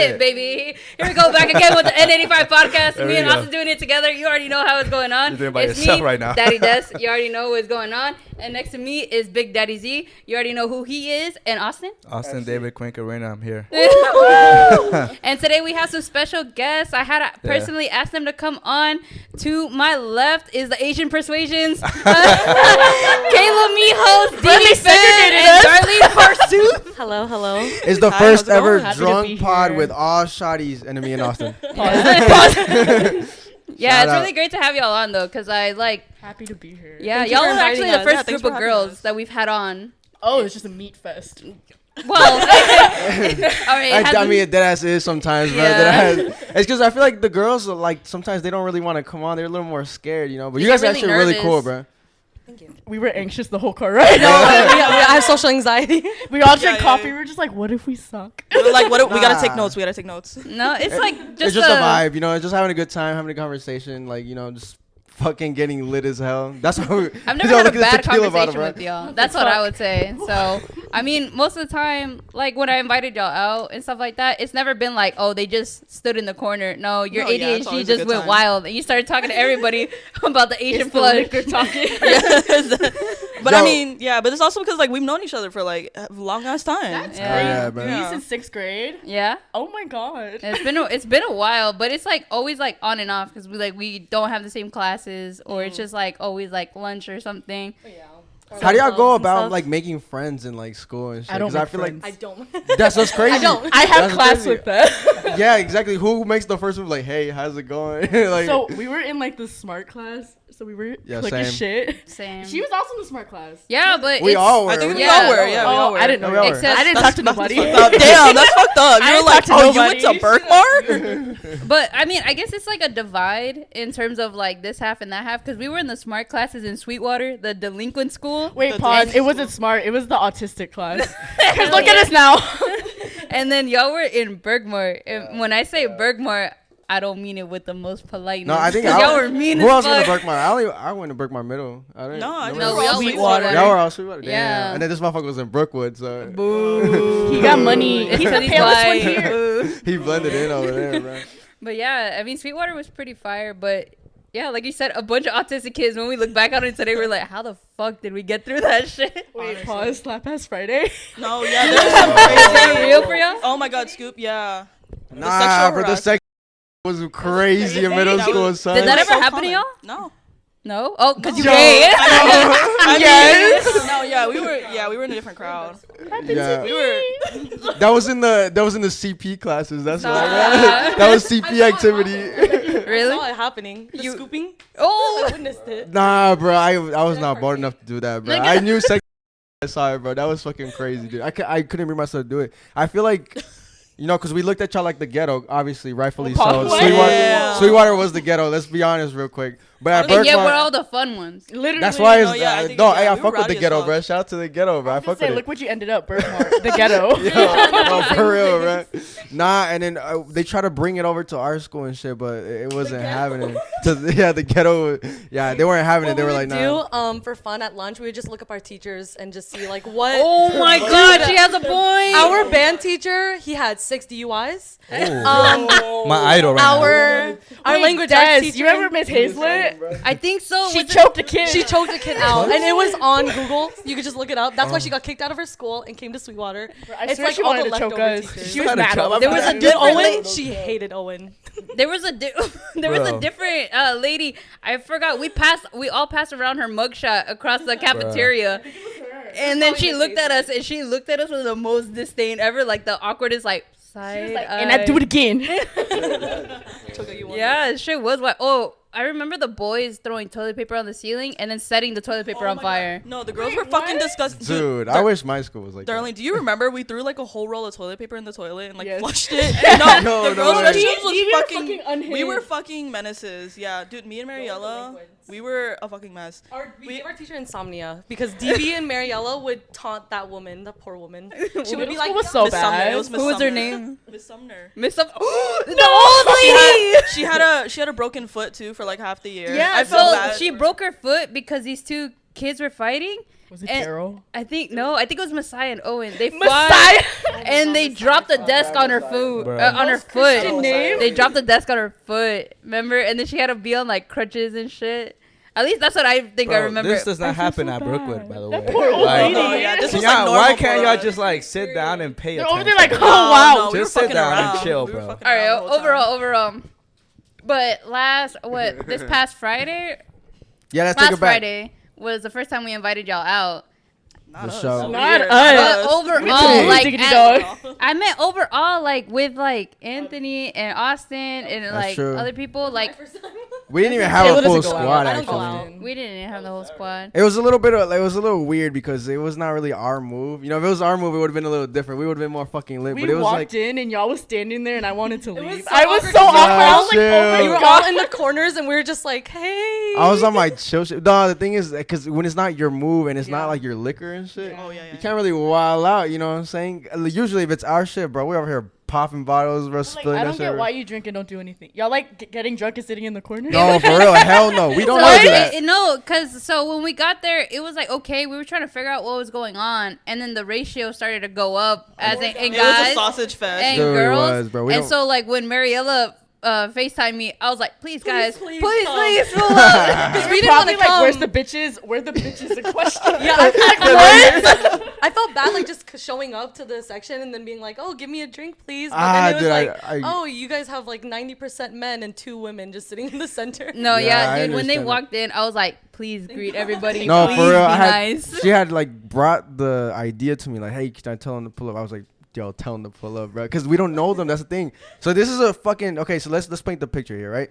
shit, baby. Here we go back again with the N85 podcast. Me and Austin doing it together. You already know how it's going on. You're doing it by yourself right now. Daddy Des. You already know what's going on. And next to me is Big Daddy Z. You already know who he is. And Austin? Austin David Quincarena, I'm here. And today we have some special guests. I had personally asked them to come on. To my left is the Asian Persuasions. Kayla Mijos, Dini Fan, and Darlene Parsuth. Hello. It's the first ever drunk pod with all shotties and me and Austin. Yeah, it's really great to have y'all on though, because happy to be here. Yeah, y'all are actually the first group of girls that we've had on. Oh, it's just a meat fest. Well, all right. I mean, deadass is sometimes, bro. Yeah. It's because I feel like the girls are like sometimes they don't really want to come on. They're a little more scared, you know. But you guys are actually really cool, bro. Thank you. We were anxious the whole car ride. I have social anxiety. We all drank coffee. We were just like, what if we suck? We were like, what? We gotta take notes. No, it's like it's just a vibe, you know. Just having a good time, having a conversation, like, you know, just fucking getting lit as hell. That's how I've never had a bad conversation with y'all. That's what I would say. So, I mean, most of the time, like when I invited y'all out and stuff like that, it's never been like, oh, they just stood in the corner. No, your ADHD just went wild and you started talking to everybody about the Asian flood. Talking. But I mean, but it's also because like we've known each other for like a long ass time. That's great. Yeah, bro. Since 6th grade. Yeah. Oh my god. It's been a while, but it's like always like on and off because we don't have the same classes or it's just like always like lunch or something. Oh, yeah. How do y'all go about like making friends in like school and shit? I don't. I feel like I don't. that's crazy. I don't. I have class with that. Yeah, exactly. Who makes the first move? Like, hey, how's it going? Like, so we were in like the smart class. So we were clicking shit. Same. She was also in the smart class. Yeah, but we all were. I think we all were. Yeah, we all were. I didn't know. I didn't talk to nobody. Damn, that's fucked up. You were like, oh, you went to Berkmar? But I mean, I guess it's like a divide in terms of like this half and that half because we were in the smart classes in Sweetwater, the delinquent school. Wait, pause. It wasn't smart. It was the autistic class. Because look at us now. And then y'all were in Berkmar. And when I say Berkmar, I don't mean it with the most politeness. No, I think y'all were mean who as else went to fuck. Berkmar? I went to Berkmar Middle. No, we all Sweetwater. Y'all were all Sweetwater. Damn. Yeah. And then this motherfucker was in Brookwood, so. Boo. He got money. He's the palest one here. He blended in over there, bro. But yeah, I mean, Sweetwater was pretty fire, but yeah, like you said, a bunch of autistic kids. When we look back on it today, we're like, how the fuck did we get through that shit? Wait, pause. Slap Ass Friday. No, yeah, there's some crazy. Is that real for y'all? Oh my god, Scoop, yeah. Nah, but the sex was crazy in middle school, son. Did that ever happen to y'all? No. No? Oh, because you gay. Yes. No, yeah, we were in a different crowd. Yeah. We were. That was in the CP classes. That's what that was CP activity. Really? I saw it happening. The scooping. Oh. I witnessed it. Nah, bro, I was not bold enough to do that, bro. I knew sex. I saw it, bro. That was fucking crazy, dude. I couldn't bring myself to do it. I feel like, you know, because we looked at y'all like the ghetto, obviously, rightfully so. Sweetwater was the ghetto. Let's be honest, real quick. But at Berkmar, yeah, we're all the fun ones. Literally. that's why it's I fuck with rowdy the as ghetto, fuck. bro. Shout out to the ghetto, bro. I fuck with it. Look what you ended up, Berkmar. The ghetto. No, for real, bro. Nah, and then they try to bring it over to our school and shit, but it wasn't happening. The ghetto. Yeah, they weren't having it. They were like, nah. For fun at lunch, we would just look up our teachers and just see like what. Oh my god, she has a point. Our band teacher, he had 6 DUIs. My idol right Our language arts teacher. You remember Miss Hazlett? I think so. She choked a kid. She choked a kid out, and it was on Google. You could just look it up. That's why she got kicked out of her school and came to Sweetwater. I swear she wanted to choke us. She was mad. There was a Did different Owen? She hated Owen. There was a different lady. I forgot. We all passed around her mugshot across the cafeteria. And then she looked at us and she looked at us with the most disdain ever, like the awkwardest like side. She was like, and I do it again. Yeah, shit was what. Oh, I remember the boys throwing toilet paper on the ceiling and then setting the toilet paper on fire. God. No, the girls were fucking disgusting. Dude, I wish my school was like Darling, that. do you remember we threw like a whole roll of toilet paper in the toilet and like flushed it? No, the girls' no, restrooms was fucking unhinged. we were fucking menaces. Yeah, dude, me and Mariella, we were a fucking mess. We gave our teacher insomnia because DB and Mariella would taunt that woman, the poor woman. She would be like, was so Miss Sumner. bad. It was Miss Who was her Sumner. name? Miss Sumner. Miss Sumner. The old lady. She had a broken foot too for like half the year. Yeah, I felt so bad. she broke her foot because these two kids were fighting. Was it And Carol? I think it was Messiah and Owen. They Messiah! fought and they dropped the desk on her foot. On her foot. They dropped the desk on her foot. Remember? And then she had to be on like crutches and shit. At least that's what I think I remember. This does not happen at Brookwood, by the way. Poor old lady. This was like why can't y'all just like sit down and pay They're attention? over there like, oh wow. we were Just sit fucking down and around. chill, We were bro. fucking All right, around the whole time. overall. But this past Friday? Yeah, let's take Last it back. Friday was the first time we invited y'all out. The show. Not Weird. us. But overall, Diggity like dog. I meant overall, like with like Anthony and Austin and like true. other people, like We didn't even have Taylor a full doesn't go out. squad I don't go actually. out. we didn't even have the whole squad. It was a little bit it was a little weird because it was not really our move. You know, if it was our move, it would have been a little different. We would have been more fucking lit. We but it was walked like in and y'all was standing there and I wanted to leave. was so I was awkward so 'cause awkward. I was like, chill. oh We my were god. all in the corners and we were just like, hey. I was on my chill shit. No, the thing is, because when it's not your move and it's not like your liquor and shit, Oh, yeah, you can't really wild out. You know what I'm saying? Usually, if it's our shit, bro, we over here popping bottles, bro, Like, spilling I that don't shit. get why you drink and don't do anything. Y'all like getting drunk and sitting in the corner? No, for real, hell no. We don't So do that. no, because so when we got there, it was like okay, we were trying to figure out what was going on, and then the ratio started to go up as in It was a guys sausage fest. and Dude, it girls. was, bro. We And don't- so like when Mariella FaceTime me, I was like, please guys, please please come. pull up. Because we didn't want Probably to like, come. where's the bitches? Where the bitches in question? Yeah, I felt bad like just showing up to the section and then being like, "Oh, give me a drink, please." But then it was dude, like, "Oh, you guys have like 90% men and 2 women just sitting in the center." No, Yeah, I yeah, dude. When they understand walked in, I was like, please greet everybody. No, please for real. be I had, nice. She had like brought the idea to me, like, hey, can I tell them to pull up? I was like, yo, tell them to pull up, bro, because we don't know them. That's the thing. So this is a fucking okay. So let's paint the picture here, right?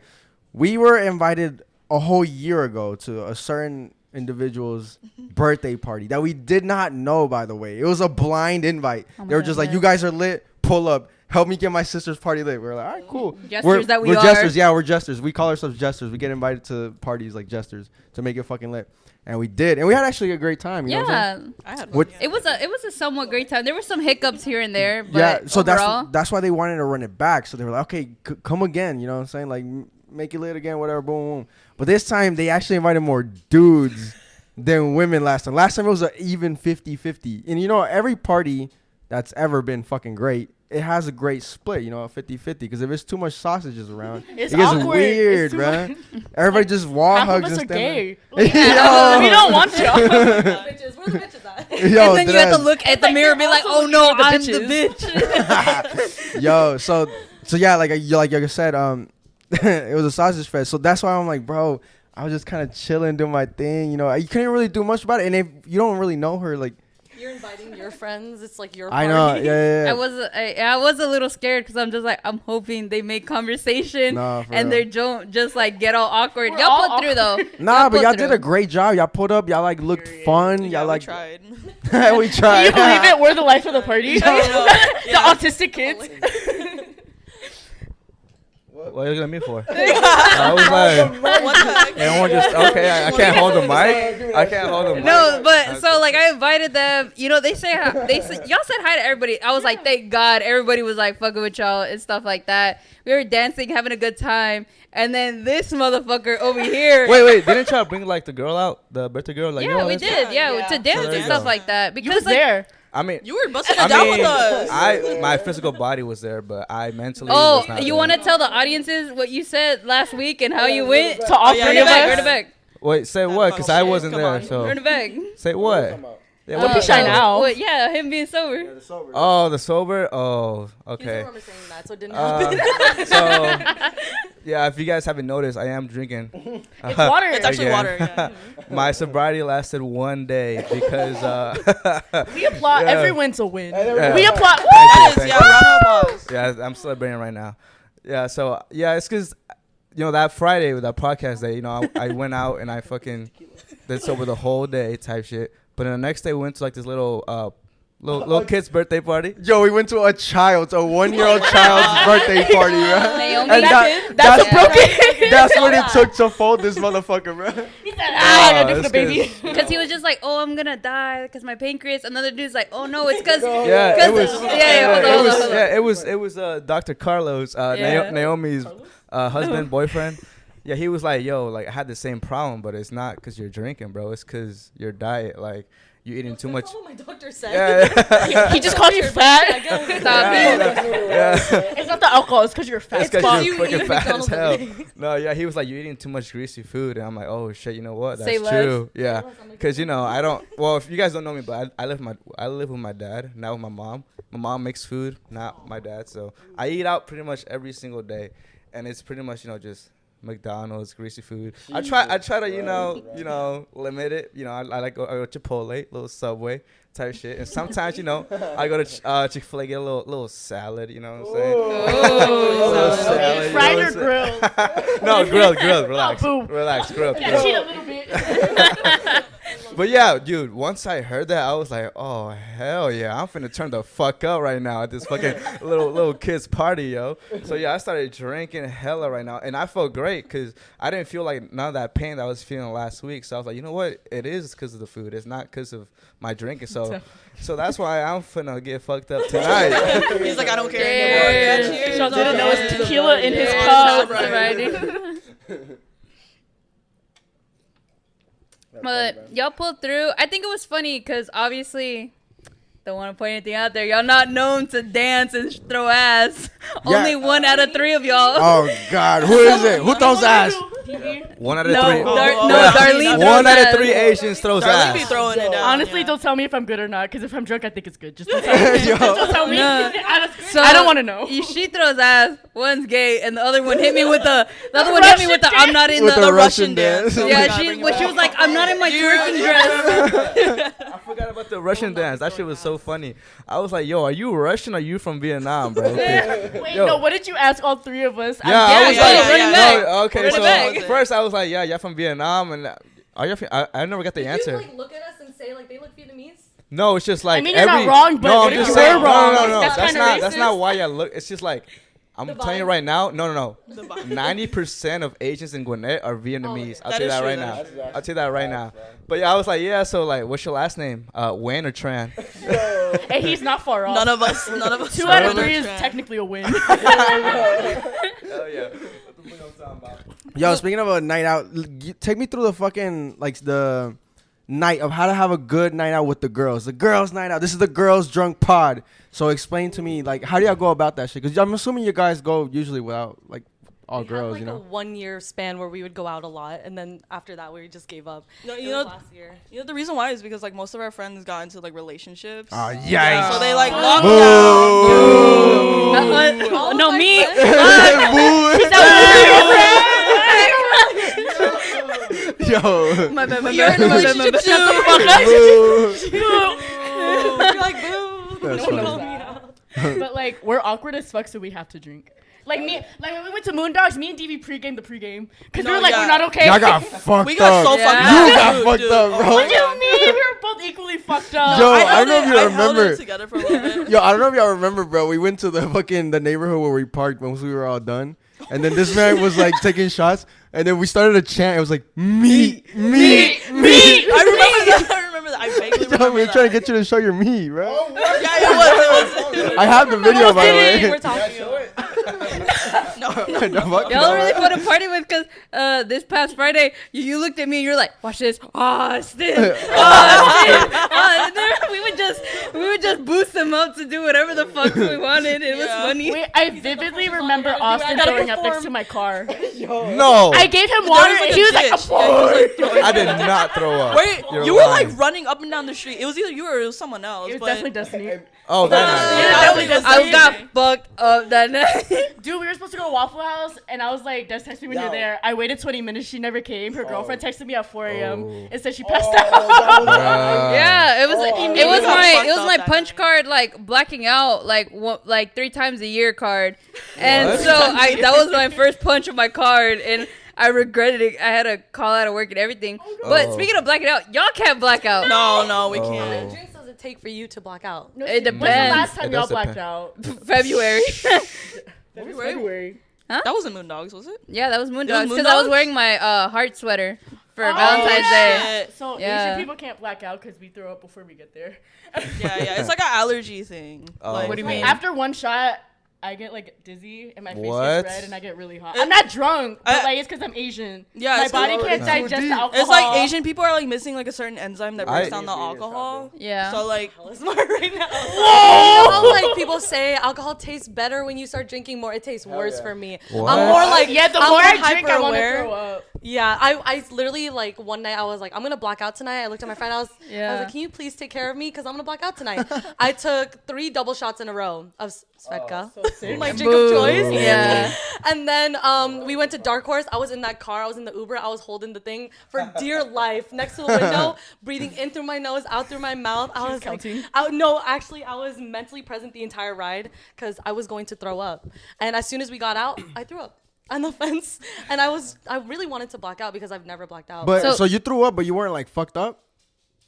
We were invited a whole year ago to a certain individual's birthday party that we did not know. By the way, it was a blind invite. Oh my They were God, just like, yeah. you guys are lit. Pull up. Help me get my sister's party lit. We were like, all right, cool. Jesters that we we're are. jesters. Yeah, we're jesters. We call ourselves jesters. We get invited to parties like jesters to make it fucking lit. And we did. And we had actually a great time. You know what I'm saying? Yeah, I had What- one. it was a somewhat great time. There were some hiccups here and there, but Yeah, so overall, that's why they wanted to run it back. So they were like, okay, come again. You know what I'm saying? Like, make it lit again, whatever, boom, boom. But this time, they actually invited more dudes than women last time. Last time, it was an even 50-50. And, you know, every party that's ever been fucking great, it has a great split, you know, 50-50. Because if there's too much sausages around, It's it gets awkward. weird, It's too bruh. much. Everybody just wall Half of hugs us and are stand gay. there. Like, we don't want y'all. Bitches, where the bitches at? Yo, and then you have to deadass. look at the mirror and be like, oh no, I'm the bitch. Yo, so yeah, like I said, it was a sausage fest. So that's why I'm like, bro, I was just kind of chilling, doing my thing. You know, you couldn't really do much about it. And if you don't really know her, like, You're inviting your friends. It's like your I party. know, yeah. I was a little scared because I'm just like, I'm hoping they make conversation Nah, for and real. they don't just like get all awkward. We're Y'all all put through though. Nah, but put y'all through. did a great job. Y'all put up. Y'all like looked fun. Yeah, Y'all we like tried. we Can tried. you believe it? We're the life of the party. The Yeah. autistic kids. What are you looking at me for? I was like, What the heck? everyone just okay. I can't hold the mic. I can't hold the mic. No, but so like I invited them. You know, y'all said hi to everybody. I was like, thank God, everybody was like fucking with y'all and stuff like that. We were dancing, having a good time, and then this motherfucker over here. Wait, didn't y'all bring like the girl out, the birthday girl? Like, you Yeah, know we this? did. Yeah, Yeah. to dance there and you stuff go. like that. You Because was like, there. I mean, You were busting it down with us. my physical body was there, but I mentally. oh, was not you there. want to tell the audiences what you said last week and how you went? To all yeah, three Run of it back. us. Run it back. Wait, say what? Because I wasn't Come there. on. So Run it back. say what? Yeah, what Don't the be shy hell? now. What, yeah, him being sober. Oh, the sober. Oh, He doesn't okay. remember saying that, so it didn't happen. So yeah, if you guys haven't noticed, I am drinking. It's water. It's actually Again. water. Yeah. My sobriety lasted 1 day because We applaud. Yeah. Every win's a win. Yeah. We applaud. That Thank is, you. round of applause. yeah, I'm celebrating right now. Yeah, so yeah, it's because you know that Friday with that podcast day, you know, I went out and I fucking did sober the whole day type shit. But then the next day we went to like this little kid's birthday party. Yo, we went to a 1-year-old child's birthday party, bro. Naomi. And That's a broken. That's what it took to fold this motherfucker, bro. I Oh, for the that's baby. Because he was just like, oh, I'm gonna die because my pancreas. Another dude's like, oh no, it's because Yeah, it was. hold on. It was Dr. Carlos, Yeah. Naomi's husband, boyfriend. Yeah, he was like, yo, like I had the same problem, but it's not because you're drinking, bro. It's because your diet. Like, you eating too much. That's not what my doctor said. Yeah. He just called you fat. Stop it. It's not the alcohol. It's because you're fat. It's because You you're fucking eat fat as McDonald's hell. every day. No, yeah, he was like, you're eating too much greasy food. And I'm like, oh, shit, you know what? That's Say less. true. Yeah. Because, you know, I don't, well, if you guys don't know me, but I live with my dad, not with my mom. My mom makes food, not my dad. So I eat out pretty much every single day. And it's pretty much, you know, just McDonald's, greasy food. I try to, you know, limit it. You know, I like I go Chipotle, little Subway type shit. And sometimes, you know, I go to Chick-fil-A, get a little salad, you know what I'm saying? Oh. Salad, Fried you know or what I'm saying? grilled? No, grilled. Relax. Oh, boom. Relax, grilled. Yeah, cheat a little bit. But yeah, dude, once I heard that, I was like, oh, hell yeah. I'm finna turn the fuck up right now at this fucking little kid's party, yo. So yeah, I started drinking hella right now. And I felt great because I didn't feel like none of that pain that I was feeling last week. So I was like, you know what? It is because of the food. It's not because of my drinking. So that's why I'm finna get fucked up tonight. He's like, I don't care anymore. Yeah, cheers. Y'all didn't know it's tequila in his Yeah, cup. right. But y'all pulled through. I think it was funny because obviously, don't want to point anything out there. Y'all not known to dance and throw ass. Yeah. Only 1 out of 3 of y'all. Oh God, who is it? Who throws ass? 1 out of No, 3. Darlene. 1 out of throws 3 ass. Asians throws Darlene be ass. throwing it down. Honestly, yeah. don't tell me if I'm good or not, because if I'm drunk, I think it's good. Just don't tell me. Don't tell me. No. So I don't want to know. She throws ass. One's gay, and the other one hit me with the. The other one hit me with the. I'm not in With the. the Russian dance. Oh my Yeah, God, she bring it when she was like, I'm not in my twerking dress. I forgot about the Russian dance. That shit was so funny. I was like, yo, are you Russian or are you from Vietnam, bro? Wait, Yo. no, what did you ask all 3 of us? Yeah, I was yeah, like, yeah, yeah. no, okay, Run it so back. first I was like, yeah, you're from Vietnam, and are you? I never got the Did answer. you like look at us and say like they look Vietnamese? No, it's just like I mean, you're not wrong, but no, what I'm if just you saying, were wrong? no, That's that's kinda not racist. why I look. It's just like I'm The telling you vibe? right now. No. The vibe. 90% of Asians in Gwinnett are Vietnamese. I'll That tell you is that true, right that now. I'll tell you that right now. But yeah, I was like, yeah. So like, what's your last name? Nguyen or Tran? Hey, he's not far off. None of us. 2 out of are 3 is trans. technically a win. Hell yeah. Yo, speaking of a night out, take me through the fucking like the night of how to have a good night out with the girls. The girls' night out. This is the girls' drunk pod. So explain to me, like, how do y'all go about that shit? Because I'm assuming you guys go usually without like all We girls, had, you like, know. a 1-year span where we would go out a lot, and then after that we just gave up. No, It you was know, last year. the reason why is because like most of our friends got into like relationships. Oh, yikes. So they like locked Boo. down. All of No, my me. Yo. My bad. You're in a relationship too. You're like, boo. That's Don't funny. call me out. But like, we're awkward as fuck, so we have to drink. Like me, like when we went to Moondogs, me and DV pregame the pregame because we No, were like, yeah. we're not okay. Y'all got fucked We got up. so Yeah. fucked You up. got Dude, fucked dude. up, Oh bro. my What do you God. mean? We were both equally fucked up. Yo, I held don't know if it- you I held remember. it together for a little bit. Yo, I don't know if y'all remember, bro. We went to the neighborhood where we parked once we were all done. And then this man was like taking shots. And then we started a chant. It was like, me. I remember that. I vaguely Yo, remember we were that. trying to get you to show your me, bro. Yeah, it was. I have the video, by the way. We're talking about. Y'all really fun to party with because this past Friday you looked at me and you're like, watch this, Austin. And then we would just boost them up to do whatever the fuck we wanted. It was Yeah. funny. Wait, I vividly remember Austin gotta throwing up next perform. to my car. No, I gave him There water, was, like, and he was like, ditch. Yeah, he was, like, throwing I did not throw up. Wait, You're you were lying. like running up and down the street. It was either you or it was someone else. it was but definitely Destiny. Oh, that night. Yeah, definitely Destiny. I got fucked up that night. Dude, we were supposed to go to Waffle House, and I was like, Des, text me when you're there. I waited 20 minutes. She never came. Her girlfriend texted me at 4 a.m. and said she passed out. Yeah, it was fucked my up punch that card like blacking out like 3 times a year card, and What? so that was my first punch of my card, and I regretted it. I had to call out of work and everything. But Oh. speaking of blacking out, y'all can't black out. No, we How many can't. drinks does it take for you to black out? It When's the depends. last time It y'all does blacked depend. out? February. February. That wasn't Moondogs, was it? Yeah, that was Moondogs It was because I was Moondogs? wearing my heart sweater for Oh, Valentine's yeah. Day. Shit. So Yeah. Asian people can't black out because we throw up before we get there. Yeah. It's like an allergy thing. Oh. Like, What do you mean? After one shot, I get like dizzy and my face What? gets red and I get really hot. I'm not drunk, but like it's because I'm Asian. Yeah, my it's body too can't digest the alcohol. It's like Asian people are like missing like a certain enzyme that breaks down the alcohol. Yeah. So like, right now. You know how like people say alcohol tastes better when you start drinking more. It tastes worse for me. What? I'm more like the I'm more I hyper drink, I want to aware. throw up. Yeah, I literally like one night I was like, I'm gonna black out tonight. I looked at my friend. I was Yeah. like, can you please take care of me because I'm gonna black out tonight. I took 3 double shots in a row of Svedka, like drink of choice. Yeah. And then we went to Dark Horse. I was in that car. I was in the Uber. I was holding the thing for dear life next to the window, breathing in through my nose, out through my mouth. I was counting. like, no, actually, I was mentally present the entire ride because I was going to throw up. And as soon as we got out, I threw up on the fence. And I really wanted to black out because I've never blacked out. But So- so you threw up, but you weren't like fucked up.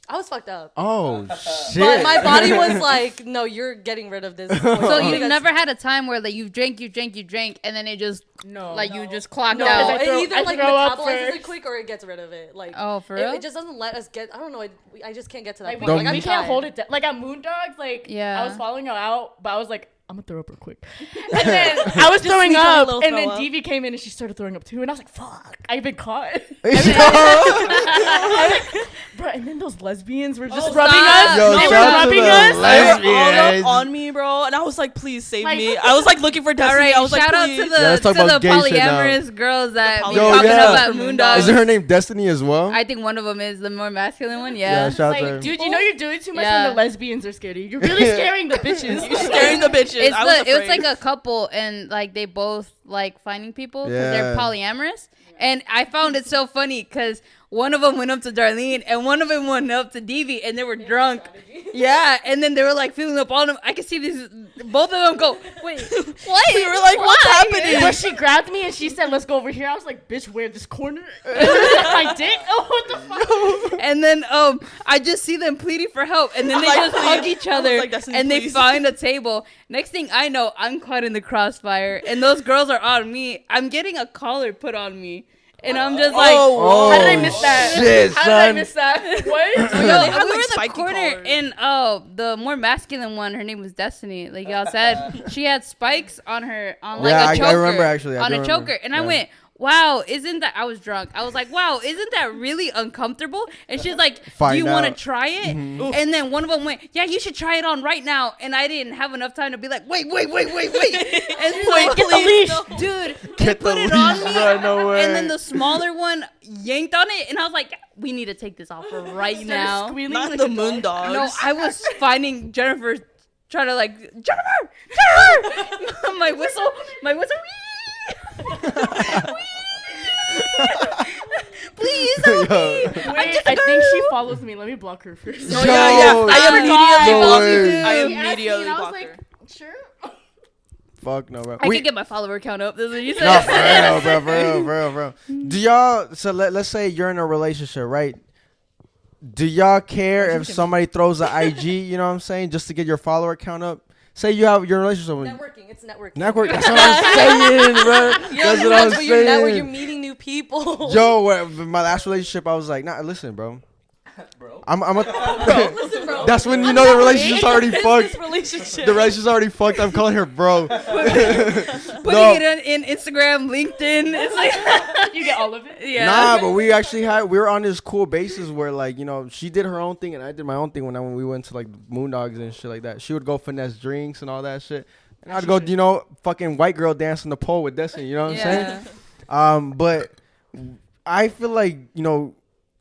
I was fucked up. Oh shit! But my body was like, no, you're getting rid of this. So you've Because- never had a time where like you drank, and then it just you just clocked No, out. it either I like throw up metabolizes first. it quick or it gets rid of it. Like, Oh, for it, real? it just doesn't let us get. I don't know. I just can't get to that Like point. Don't Like, we I've can't tried. hold it down. Like at Moondogs, like Yeah. I was following y'all out, but I was like, I'm gonna throw up real quick. And then I was throwing sneak on a up, little and then throw up. DV came in and she started throwing up too, and I was like, fuck, I've been caught. Bro, and then those lesbians were just rubbing stop. us. Yo, They were shout out to rubbing the us. they lesbians. were all Lesbians. up on me, bro, and I was like, please save Like- me. I was like looking for All Destiny. right, I was like, shout out please. to Yeah, let's the talk about gay shit now. polyamorous girls that be Yo, popping yeah. up at Moondogs. Is her name Destiny as well? I think one of them is the more masculine one. Yeah. shout out to her. Like, dude, you know you're doing too much Yeah. when the lesbians are scared of you. You're really scaring the bitches. You're scaring the bitches. It was afraid. like a couple, and like they both like finding people because they're Yeah. polyamorous. And I found it so funny because one of them went up to Darlene and one of them went up to Devi, and they were drunk. Yeah, and then they were like feeling up on them. I could see this. Both of them go, wait, what? We were like, what's happening? But she grabbed me and she said, "Let's go over here." I was like, "Bitch, where this corner?" My dick. Oh, what the fuck? And then I just see them pleading for help, and then they Like, just hug please. each I was other, like, Destiny, and they please. find a table. Next thing I know, I'm caught in the crossfire, and those girls are on me. I'm getting a collar put on me, and I'm just like, Oh, How did I miss that? shit, How did I son. miss that? What? Yo, they had, we like, were in the spiky corner, collars. and the more masculine one, her name was Destiny. Like y'all said, she had spikes on her, on like Yeah, a I choker. remember, actually. I on do a remember. choker, and I Yeah. went, "Wow, isn't that?" I was drunk. I was like, "Wow, isn't that really uncomfortable?" And she's like, "Do Find you want to out. try it?" And then one of them went, "Yeah, you should try it on right now." And I didn't have enough time to be like, "Wait." And so, Get the leash. dude, Get they put the it on leash, me, bro, no way. and then the smaller one yanked on it, and I was like, "We need to take this off right now." Squealing Not like the a dog. Moondogs. No, I was finding Jennifer, trying to like Jennifer. my whistle. Please help me. Wait, I think she follows me. Let me block her first. No, No, I immediately no blocked way. you. I She asked me immediately and I was blocked like, her. sure. Fuck no, bro. I can get my follower count up. This is what you said. No, for real, bro, for real. Do y'all? So let's say you're in a relationship, right? Do y'all care if somebody throws an IG? You know what I'm saying, just to get your follower count up? Say you have your relationship with Networking. It's networking. network. That's what I'm saying, bro. That's what I'm That's what you're networking. You're saying. meeting new people. Yo, my last relationship, I was like, nah, listen, bro. I'm a. Listen, bro. That's when you know the relationship's already This fucked. relationship. The relationship's already fucked. I'm calling her bro. Putting No. it in Instagram, LinkedIn. It's like, You get all of it. yeah. Nah, but we were on this cool basis where, like, you know, she did her own thing and I did my own thing when we went to like Moondogs and shit like that. She would go finesse drinks and all that shit, and I'd go, you know, fucking white girl dance on the pole with Destiny. You know what I'm saying? But I feel like, you know,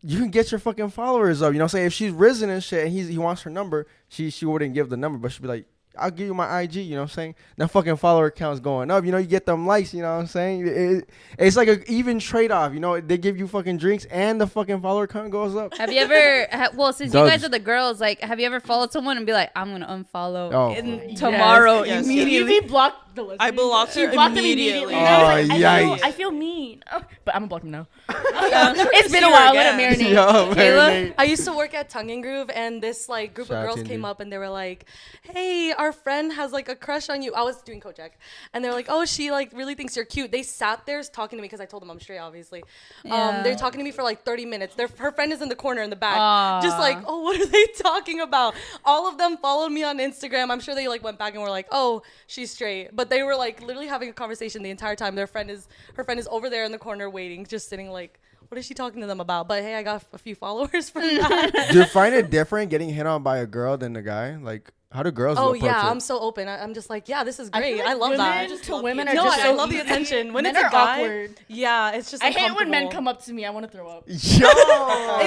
you can get your fucking followers up. You know what I'm saying? If she's risen and shit and he wants her number, she wouldn't give the number, but she'd be like, I'll give you my IG, you know what I'm saying? That fucking follower count's going up. You know, you get them likes, you know what I'm saying? It's like an even trade-off. You know, they give you fucking drinks and the fucking follower count goes up. Have you ever, since Dubs. you guys are the girls, like, have you ever followed someone and be like, I'm going to unfollow Oh. tomorrow Yes. immediately? DV blocked the lesbian. I blocked her She blocked him immediately. And I was Oh, like, yikes. I feel mean. Oh, but I'm gonna block him now. It's It's been a while. Let it marinate. Yo, marinate. I used to work at Tongue and Groove, and this like group Shout of out girls to came you. up and they were like, "Hey, our friend has like a crush on you." I was doing Kojak, and they're like, "Oh, she like really thinks you're cute." They sat there talking to me because I told them I'm straight, obviously. Yeah. They're talking to me for like 30 minutes. Her friend is in the corner in the back, Aw. just like, "Oh, what are they talking about?" All of them followed me on Instagram. I'm sure they like went back and were like, "Oh, she's straight," but but they were like literally having a conversation the entire time. Her friend is over there in the corner waiting, just sitting like, what is she talking to them about? But hey, I got a few followers from that. Do you find it different getting hit on by a girl than a guy? Like, how do girls approach it? I'm so open. I'm just like, yeah, this is great. I love that. Women are no, just I love the attention. When men it's a are guy, awkward. yeah, it's just. I hate when men come up to me. I want to throw up. Yo.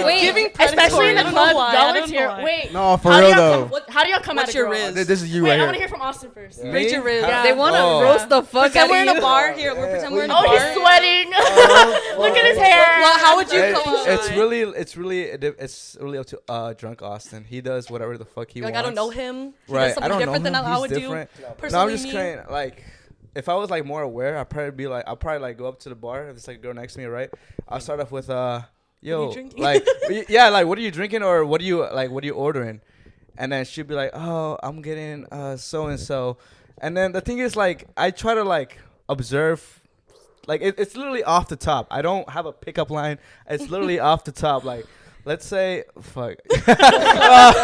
Wait, giving Especially in the club. Y'all are here. Wait. No, for real though. How do y'all come at a girl? This is you Wait, right I want to here. hear from Austin first. Me? Rate your ribs. Yeah. They want to Oh. roast the fuck Pretend out we're of in you. a bar here. We're pretend we're in a Oh, bar. he's sweating. Look at his hair. Well, how would you come up? It's really up to drunk Austin. He does whatever the fuck he Like, wants. I don't know him. He Right. does something I don't different know than him. I would He's do. different. Personally, No, I'm just me. saying, like, if I was like more aware, I'll probably like go up to the bar. If it's like a girl next to me, right? I'll start off with yo, drinking? like, yeah, like, what are you drinking, or what are you ordering? And then she'd be like, oh, I'm getting so and so. And then the thing is, like, I try to like observe. Like, it's literally off the top. I don't have a pickup line. It's literally off the top. Like, let's say, fuck.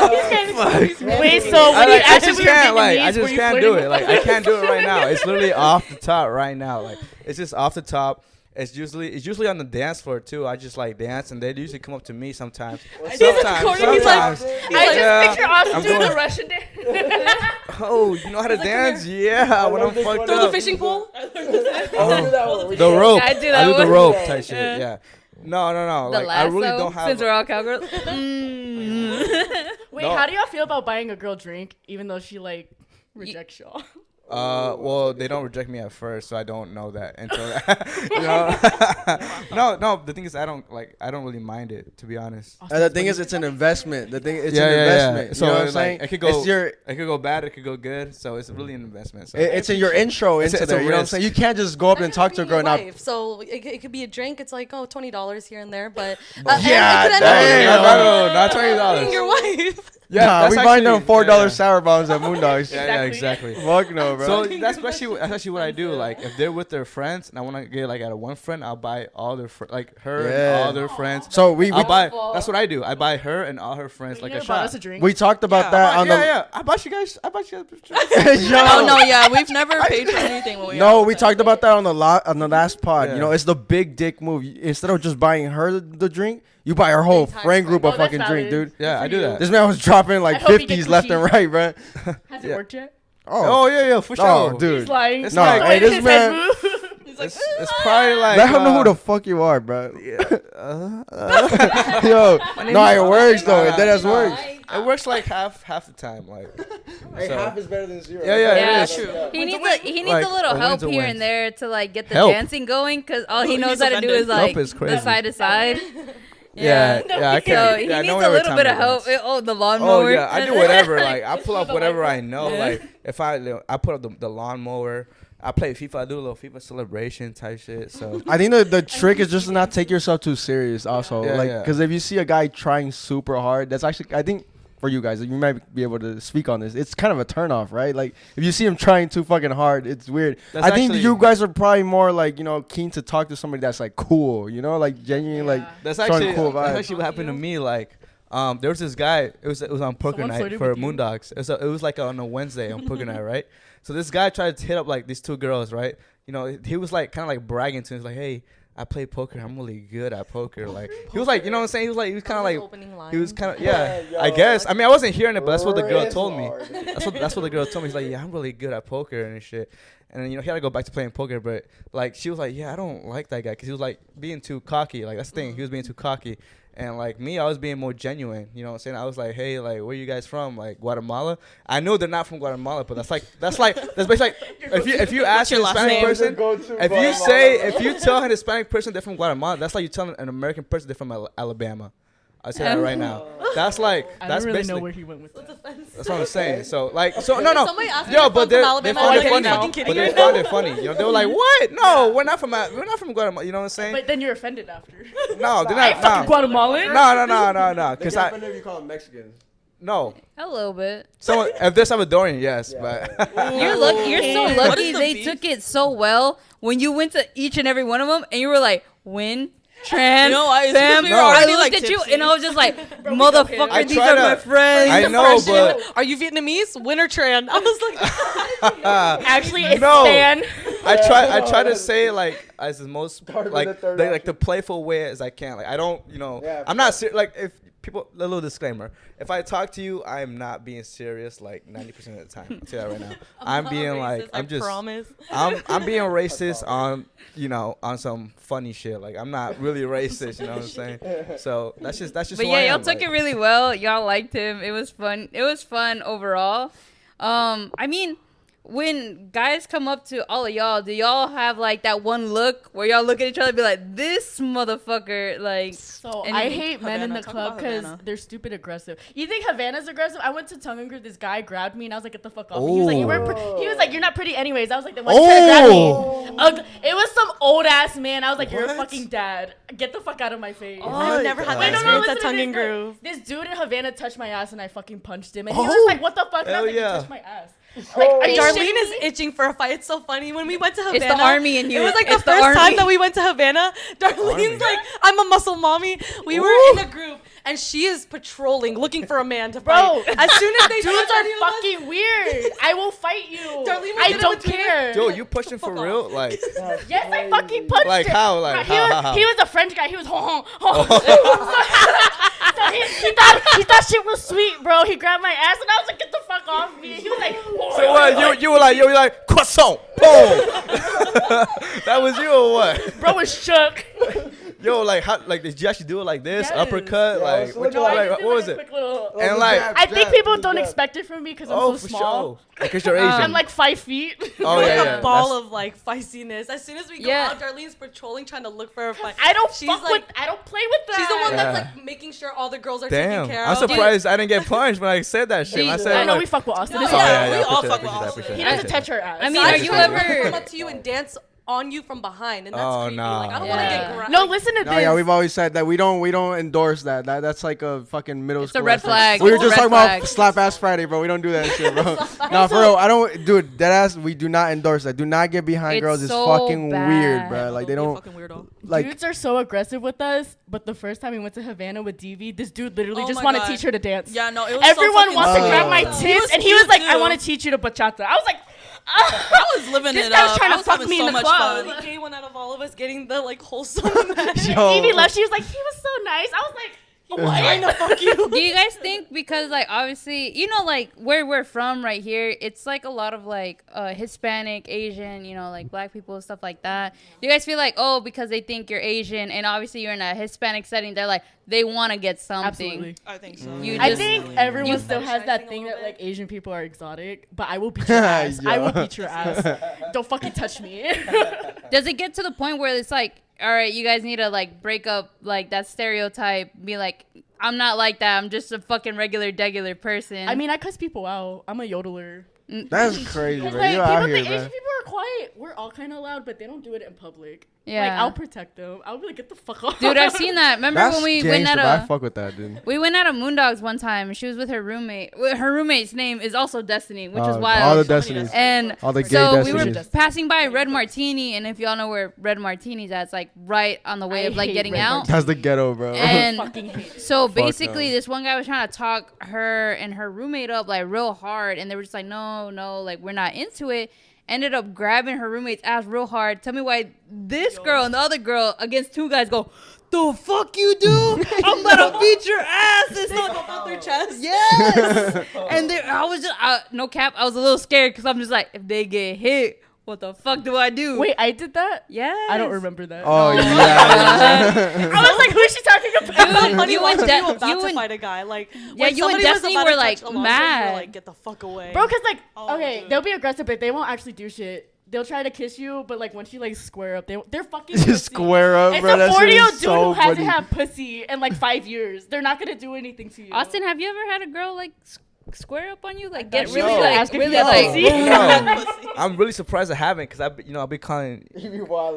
Wait, so when you I asked just if we were can't, like, I Vietnamese, were just you can't flirting do with it. Like, I can't do it right now. It's literally off the top right now. Like, it's just off the top. It's usually on the dance floor too. I just like dance, and they usually come up to me sometimes. He's like, I just picture Austin I'm doing going- the Russian dance. Oh, you know how to dance? Yeah, when I'm fucked Through the up. fishing pool. The rope. I do I that do the one. rope type shit. Yeah. No. The Like, lasso, I really don't have. since we're all cowgirls. Wait, No. how do y'all feel about buying a girl drink even though she like rejects y'all? Well, they don't reject me at first, so I don't know that until you know. No. The thing is, I don't really mind it, to be honest. The thing is, it's an investment. It's an Yeah. investment. So you know what I'm like, saying? it could go. It's your. It could go bad. It could go good. So it's really an investment. So It's in your intro It's into a there. You know what I'm risk. saying? You can't just go up and talk to a girl and not. Wife. So it could be a drink. It's like $20 here and there, but Yeah, and it could end up Hey, being no, not being your $20. wife. Yeah, Nah, that's we buying them actually- $4 yeah. sour bombs at Moondogs. Yeah, exactly. Fuck no, bro. So that's actually what I do. Like, if they're with their friends and I want to get like out of one friend, I'll buy all their like her Yeah. and all their friends. So we I'll buy. That's what I do. I buy her and all her friends like You a ever bought shot. us a drink? we talked about Yeah. that on the. Yeah. I bought you guys. Oh no, yeah, we've never paid for anything when we No, are we talked about that on the last pod. Yeah. You know, it's the big dick move. Instead of just buying her the drink, you buy her whole Entire friend group Oh, of that's fucking drink, valid. dude. Yeah, I do that. This man was dropping like I hope he gets 50s left and coochie. right, bro. Has it Yeah. worked yet? Oh yeah, for sure. Oh, dude. He's lying. It's No, like- hey, this His head man. moved. It's probably like. Let him know who the fuck you are, bro. Yo, no, it works though. It does work. It works like half the time. Like. So- is better than 0. Yeah, Yeah, it is. true. He needs Like, a little a help win's a here win. and there to like get the Help. dancing going, because all he He's knows how to do offended. is like Help is crazy. the side to side. Yeah, I So can't. he yeah, needs no a one ever little time bit to of help. dance. Oh, the Oh lawnmower. yeah, I do whatever. Like I pull up the whatever light. I know. Like if I put up the lawnmower, I play FIFA. I do a little FIFA celebration type shit. So I think the trick is just to not take yourself too serious. Also, Yeah, like yeah. because if you see a guy trying super hard, that's actually I think for you guys, you might be able to speak on this. It's kind of a turnoff, right? Like if you see him trying too fucking hard, it's weird. That's I think actually- you guys are probably more like keen to talk to somebody that's like cool, like genuinely like. that's Showing actually cool that's vibes. actually what happened to me. Like there was this guy. It was on poker Someone night flirted for with you? Moondogs. It was like on a Wednesday on poker night, right? So this guy tried to hit up like these two girls, right? He was like kind of like bragging to me. He's like, hey. I play poker. I'm really good at poker. Like he was like, you know what I'm saying? He was kind of like, opening line. he was kind of I guess. I mean, I wasn't hearing it, but that's what the girl told me. That's what the girl told me. He's like, yeah, I'm really good at poker and shit. And then he had to go back to playing poker, but like she was like, yeah, I don't like that guy because he was like being too cocky. Like that's the thing. He was being too cocky. And like me, I was being more genuine. You know what I'm saying? I was like, hey, like where you guys from? Like Guatemala? I know they're not from Guatemala, but that's basically like if you ask a your last Hispanic name? person, if you tell a Hispanic person they're from Guatemala, that's like you telling an American person they're from Alabama. I say that right now. That's like I that's don't really know basically where he went with that. that's what I'm saying. So no. Somebody asked me Yo, if but I'm they from found Alabama. it Are you funny. fucking kidding But they right found now? it funny. They were like, "What? No, we're not from Guatemala." You know what I'm saying? But then you're offended after. No, they're I ain't fucking not. Guatemalan. No. Because I if you call them Mexicans. no. A little bit. Someone if they're Salvadorian, yes, but You're so What lucky is the they beef? took it so well when you went to each and every one of them and you were like, when? Tran, You know why? fam, No, I already, looked like, at you tipsy. and I was just like, motherfucker, I these try are to- my friends. I know, but Are you Vietnamese? Winter Tran. I was like, Actually, it's No. Stan. I try to say it like as the most like the third like the playful way as I can. Like I don't, Yeah, I'm not like if people a little disclaimer. If I talk to you, I am not being serious like 90% of the time. I'll tell you that right now. I'm being like I I'm just promise. I'm being racist on on some funny shit. Like I'm not really racist, you know what I'm saying? So that's just But who yeah, I y'all am, took like. it really well. Y'all liked him. It was fun. It was fun overall. I mean, when guys come up to all of y'all, do y'all have like that one look where y'all look at each other and be like, this motherfucker, like? So and I then- hate men in Havana, the talk club about because Havana. they're stupid aggressive. You think Havana's aggressive? I went to tongue and groove. This guy grabbed me and I was like, "Get the fuck off!" me." He was like, "You weren't." He was like, "You're not pretty, anyways." I was like, "Then why you trying to grab me?" It was some old ass man. I was like, "You're a fucking dad. Get the fuck out of my face." I've never had Wait, that no, experience listen at to Tongue this and guy. Groove. This dude in Havana touched my ass and I fucking punched him. And he was like, "What the fuck?" And I Hell was like, yeah. "You touched my ass." Like, are you Darlene shitting is me? itching for a fight. It's so funny. When we went to Havana, It's the army in you. It was like It's the the first time army. that we went to Havana. Darlene's Army. like, I'm a muscle mommy. We were in a group, and she is patrolling, looking for a man to Bro, fight. As soon as they dudes touch are any of us- fucking weird. I will fight you. Darlene was I in it don't between us. care. Yo, you pushing for real? Like Yes, I fucking punched Like him. how? Like Bro, how? he was a French guy. He was so he thought shit was sweet, bro. He grabbed my ass and I was like, "Get the fuck off me!" He was like, So what? You were like croissant, boom. That was you or what? bro was shook. Yo, like how? Like did you actually do it like this? Yes. Uppercut? Yeah, like so what? look You, at like I just what did, was a it? quick little- And like I think people don't expect it from me because I'm oh so for small. sure. Because you're Asian. I'm like 5 feet. oh like yeah, yeah. a ball That's- of like feistiness. As soon as we go Yeah. out, Darlene's patrolling, trying to look for a fight. I don't She's fuck like, with. I don't play with that. she's the one that's Yeah. like making sure all the girls are Damn, taken care I'm of. surprised I didn't get punched when I said that shit. I said I know like, we fuck with Austin. No, It's yeah, okay. we I all appreciate fuck that, with I appreciate Austin. that, He I doesn't appreciate touch her ass. I mean, I are just you want to ever? come up to you and dance on you from behind, and that's Oh, creepy. nah. Like I don't Yeah. want to get grabbed. No, listen to No, this. yeah, we've always said that we don't endorse that. That's like a fucking middle It's a school. red thing. flag. We were It's a just red talking flag. about slap ass Friday, bro. We don't do that shit, bro. No, for real. I don't, dude. That ass. We do not endorse that. Do not get behind It's girls. It's so fucking bad. weird, bro. Like they Don't don't be a fucking weirdo. like. Dudes are so aggressive with us, but the first time we went to Havana with DV, this dude literally Oh just my wanted to God. teach her to dance. Yeah, no, it was Everyone so wants to Oh. grab my He tits, was and he was cute, like, "I too. want to teach you to bachata." I was like, I was living This it guy was up. trying I to was fuck having me so in the much club. fun. The gay one out of all of us getting the like wholesome. DV left. She was like, "He was so nice." I was like, I know, fuck you. Do you guys think, because like obviously like where we're from right here, it's like a lot of like Hispanic, Asian, like black people and stuff like that. Do you guys feel like, oh, because they think you're Asian and obviously you're in a Hispanic setting, they're like they want to get something? Absolutely. I think so. You I just- think everyone you still has fetishizing that a thing little that bit. like Asian people are exotic, but I will beat your ass. I will Yeah. beat your ass. Don't fucking touch me. Does it get to the point where it's like, all right, you guys need to like break up like that stereotype, be like, I'm not like that, I'm just a fucking regular person? I mean, I cuss people out. I'm a yodeler. That's crazy, bro. It's like You're people out here, think bro. Asian people are quiet. We're all kind of loud, but they don't do it in public. Like Yeah. I'll protect them. I'll be like, get the fuck off. dude, I've seen that. Remember That's when we went gangster, at bro. I a fuck with that, dude. we went out of Moondogs one time and she was with her roommate. Her roommate's name is also Destiny, which is wild. All the destinies. And All the gay so we were destinies. passing by Red Martini, and if y'all know where Red Martini's at, it's like right on the way I of like hate getting Red out. That's the ghetto, bro. And fucking hate. so Fuck basically, no. this one guy was trying to talk her and her roommate up like real hard, and they were just like, no, like we're not into it. Ended up grabbing her roommate's ass real hard. Tell me why this girl and the other girl against two guys go, the fuck you do? I'm about to beat your ass. And They so, pop out their chest. yes. And I was just, no cap, I was a little scared because I'm just like, if they get hit, what the fuck do I do? Wait, I did that? Yes. I don't remember that. Oh yeah. I was like, who's she talking about? It's so funny You watching and you De- about you to and- fight a guy. Like, Yeah, when you and somebody was Destiny about were, to like, touch Alonzo, mad. You were like, get the fuck away. Bro, cause like, Oh, okay, dude. they'll be aggressive, but they won't actually do shit. They'll try to kiss you, but like once you like square up, they're fucking pussy. Just square up, It's bro. a That shit 40-year-old is dude so who hasn't funny. had pussy in like 5 years. They're not gonna do anything to you. Austin, have you ever had a girl like square up on you? Like get get really, really like, like asking really for like. pussy. No. I'm really surprised I haven't, cause I'll be calling.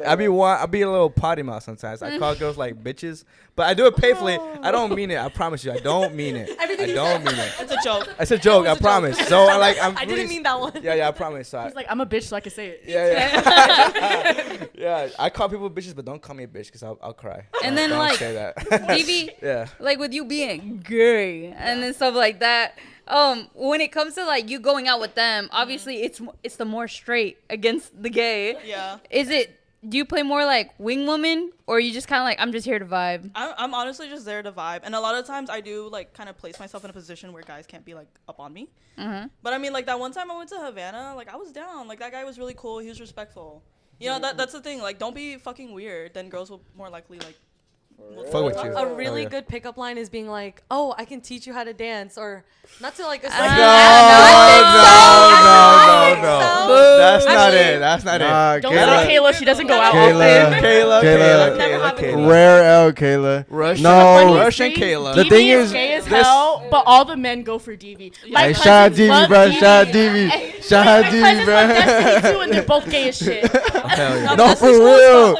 I be a little potty mouth sometimes. I call girls like bitches, but I do it playfully. I don't mean it. I promise you, I don't mean it. I don't mean it. It's a joke. It's a joke. I promise. So I didn't mean that one. Yeah, I promise. So He's like, I'm a bitch, so I can say it. yeah. Yeah, I call people bitches, but don't call me a bitch, cause I'll cry. And then don't like say that. BB, Yeah. like with you being gay and then stuff like that. When it comes to like you going out with them, obviously it's the more straight against the gay. Yeah. Do you play more like wing woman, or you just kind of like, I'm just here to vibe? I'm honestly just there to vibe, and a lot of times I do like kind of place myself in a position where guys can't be like up on me. Mm-hmm. But I mean, like that one time I went to Havana, like I was down. Like that guy was really cool. He was respectful. You know, that's the thing. Like, don't be fucking weird. Then girls will more likely like. Fuck with you. A really good pickup line is being like, "Oh, I can teach you how to dance," or not to like. No. So. That's not it. That's not it. Don't let Kayla. She doesn't go out Kayla. often. Kayla. Rare L, Kayla. Russian. No. Russian Kayla. The thing is, gay as hell, but all the men go for DV. Hey, shout out DV, bro. Shout out DV. Shout out DV, bro. Destiny too, and they're both gay as shit. Hell yeah. No, for real.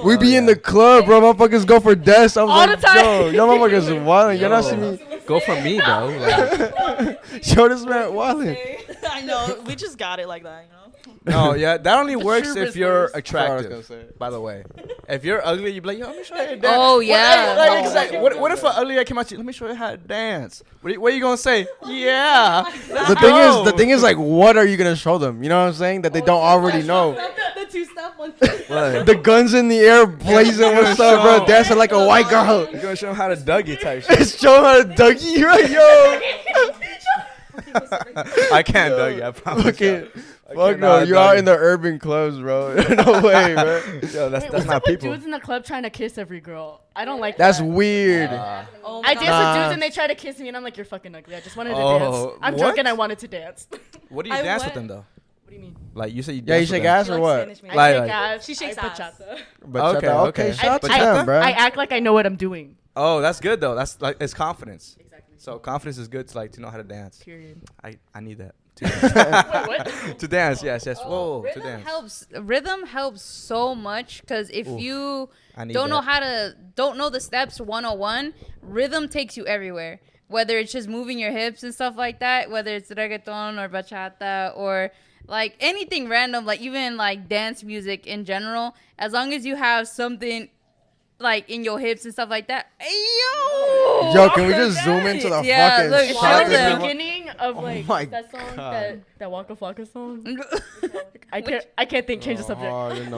We be in the club, bro. Motherfuckers go for deaths. I'm All like, the time. yo, y'all motherfuckers wildin'. Y'all not see me. Go for me, bro. Like, Yo, this man wildin'. I know. We just got it like that, you know. no, yeah, that only works true if you're business. attractive. By the way, if you're ugly, you be like, yo, let me show you how to dance. Oh, yeah. Like, exactly. What if an ugly guy came out to you? Let me show you how to dance. What are you gonna say? Yeah. The thing is, like, what are you gonna show them? You know what I'm saying? That they don't already know. The two-step one. What? The guns in the air blazing. What's up, bro? Dancing like a white girl. You're gonna show him how to Dougie type shit. Show how to Dougie, right, yo? I can't Dougie. I promise. Okay. I Fuck no, cannot you out Dougie. in the urban clubs, bro. No way, bro. Yo, that's What's not up with people. dudes in the club trying to kiss every girl? I don't like That's that. weird. Oh my I God. dance with dudes and they try to kiss me and I'm like, you're fucking ugly. I just wanted to Oh, dance. I'm what? drunk and I wanted to dance. What do you I dance went- with them though? What do you mean? Like you said, you Yeah, you dance with shake them. ass or what? I Like- shake like- ass. She shakes I ass. bachata. But Okay, okay. Shout out to I- them, bro. I act like I know what I'm doing. Oh, that's good though. That's like it's confidence. Exactly. So confidence is good to like to know how to dance. Period. I need that. Wait, what? To dance, yes. Whoa, to dance. Rhythm helps so much, because if Oof. you I need don't know that. don't know the steps 101, rhythm takes you everywhere. Whether it's just moving your hips and stuff like that, whether it's reggaeton or bachata or like anything random, like even like dance music in general, as long as you have something like in your hips and stuff like that. Yo, can we just zoom into the Yeah, fucking look, It's show like them. the beginning of like my that song, God. that Waka Flocka song. I can't think. Change the subject.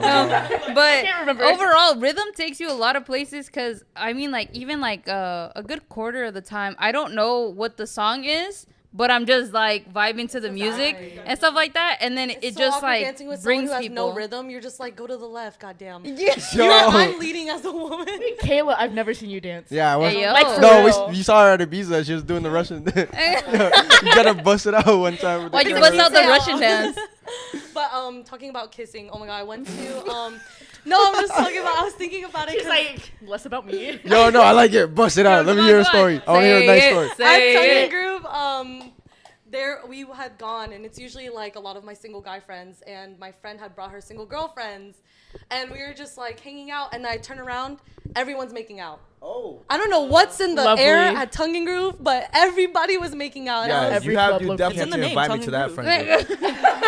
But can't remember. overall, rhythm takes you a lot of places, because I mean, like even like a good quarter of the time, I don't know what the song is, but I'm just like vibing to the music and stuff like that, and then It's it so just awkward like dancing with brings someone who has people. no rhythm. You're just like, go to the left, goddamn. Yo. I'm leading as a woman. Kayla, I've never seen you dance. Yeah, I was. Hey, yo. Like, for No, real. you saw her at Ibiza. She was doing the Russian. You gotta bust it out one time. With Why the you camera. bust out the Russian dance? But talking about kissing. Oh my God, I went to No, I'm just talking about. I was thinking about it. She's 'cause like, less about me. Yo, no, I like it. Bust it out. Let me hear a story. I want to hear a nice story. at Say Tongue it. and Groove, there we had gone, and it's usually like a lot of my single guy friends, and my friend had brought her single girlfriends, and we were just like hanging out, and I turn around, everyone's making out. Oh. I don't know what's in the Lovely. air at Tongue and Groove, but everybody was making out. And I Yeah, was, Every you have club you looks- definitely It's in have the to name, invite me to that Tongue friend and group.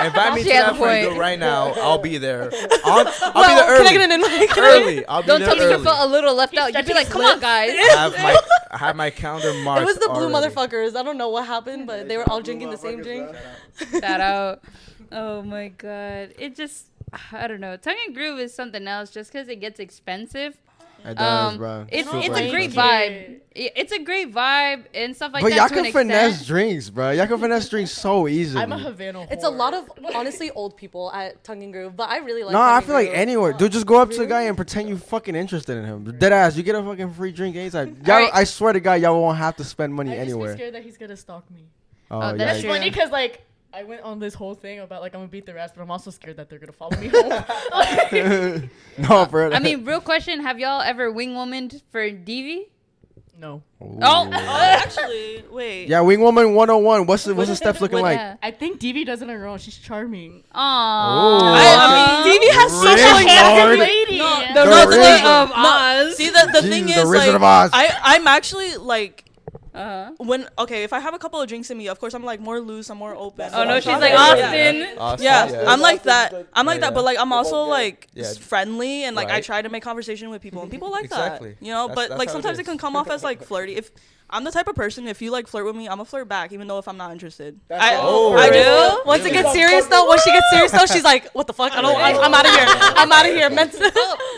Invite me to She has that a friend point. group right now. I'll be there. well, I'll be there can I early. get an invite? Early. I'll be Don't there tell me you early. felt a little left out. You'd be stretching like, his come on, lips. guys. I have my calendar marked. It was the blue already. motherfuckers. I don't know what happened, but they were all drinking the same drink. Shout out. Oh my God. It just, I don't know. Tongue and Groove is something else, just because it gets expensive. It does, bro. It's Super a great expensive. vibe. It's a great vibe and stuff like But that. y'all to an can finesse extent. drinks, bro. Y'all can finesse drinks so easily. I'm a Havana. It's a lot of honestly old people at Tongue and Groove, but I really like. No, Tongue I and feel like Groove. anywhere. Dude, just go up to the guy and pretend you fucking interested in him. Dead ass, you get a fucking free drink anytime. Y'all, Alright. I swear to God, y'all won't have to spend money I just be anywhere. scared that he's gonna stalk me. Oh, that's yeah. That's true. funny because like I went on this whole thing about like I'm gonna beat their ass, but I'm also scared that they're gonna follow me home. No, for real. I mean, real question: have y'all ever wing womaned for DV? No. Actually, wait. Yeah, Wing Woman 101. What's the steps looking like? Yeah. I think Devi does it on her own. She's charming. Aww. I mean, Devi has Really? social Handsome Lord. lady. The The Wizard Wizard. of Oz. See, the thing Jeez, is, the Wizard of like, Oz. I'm actually like, Uh-huh. if I have a couple of drinks in me, of course I'm like more loose, I'm more open. Oh no, she's Yeah. like Yeah. Austin. Yeah, I'm like that. I'm like Yeah, that, but like I'm also like Yeah. friendly and like I Right. try to make conversation with people, and people like Exactly. that. You know, That's but like how it sometimes it is. can come off as like flirty. If I'm the type of person, if you like flirt with me, I'm gonna flirt back, even though if I'm not interested. I for do. real? Once it gets serious though, she's like, what the fuck? I'm out of here. I'm out of here.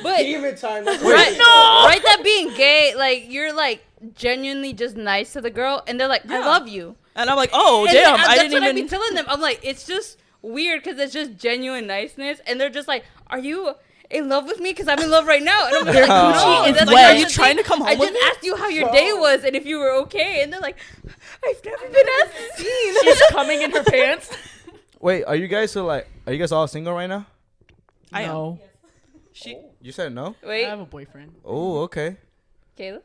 But Demon time. right, right, that being gay, like you're like genuinely just nice to the girl, and they're like, I Yeah. love you. And I'm like, oh And damn, then, I that's didn't what I even. be telling them. I'm like, it's just weird because it's just genuine niceness, and they're just like, are you in love with me? Because I'm in love right now. And I'm like, no. And that's Like, are that's you the trying thing. to come home I with just me? asked you how your day was and if you were okay, and they're like, I've never been asked to see. She's coming in her pants. Wait, are you guys all single right now? I am. No. You said no. I Wait, have a boyfriend. Oh, okay. Kayla.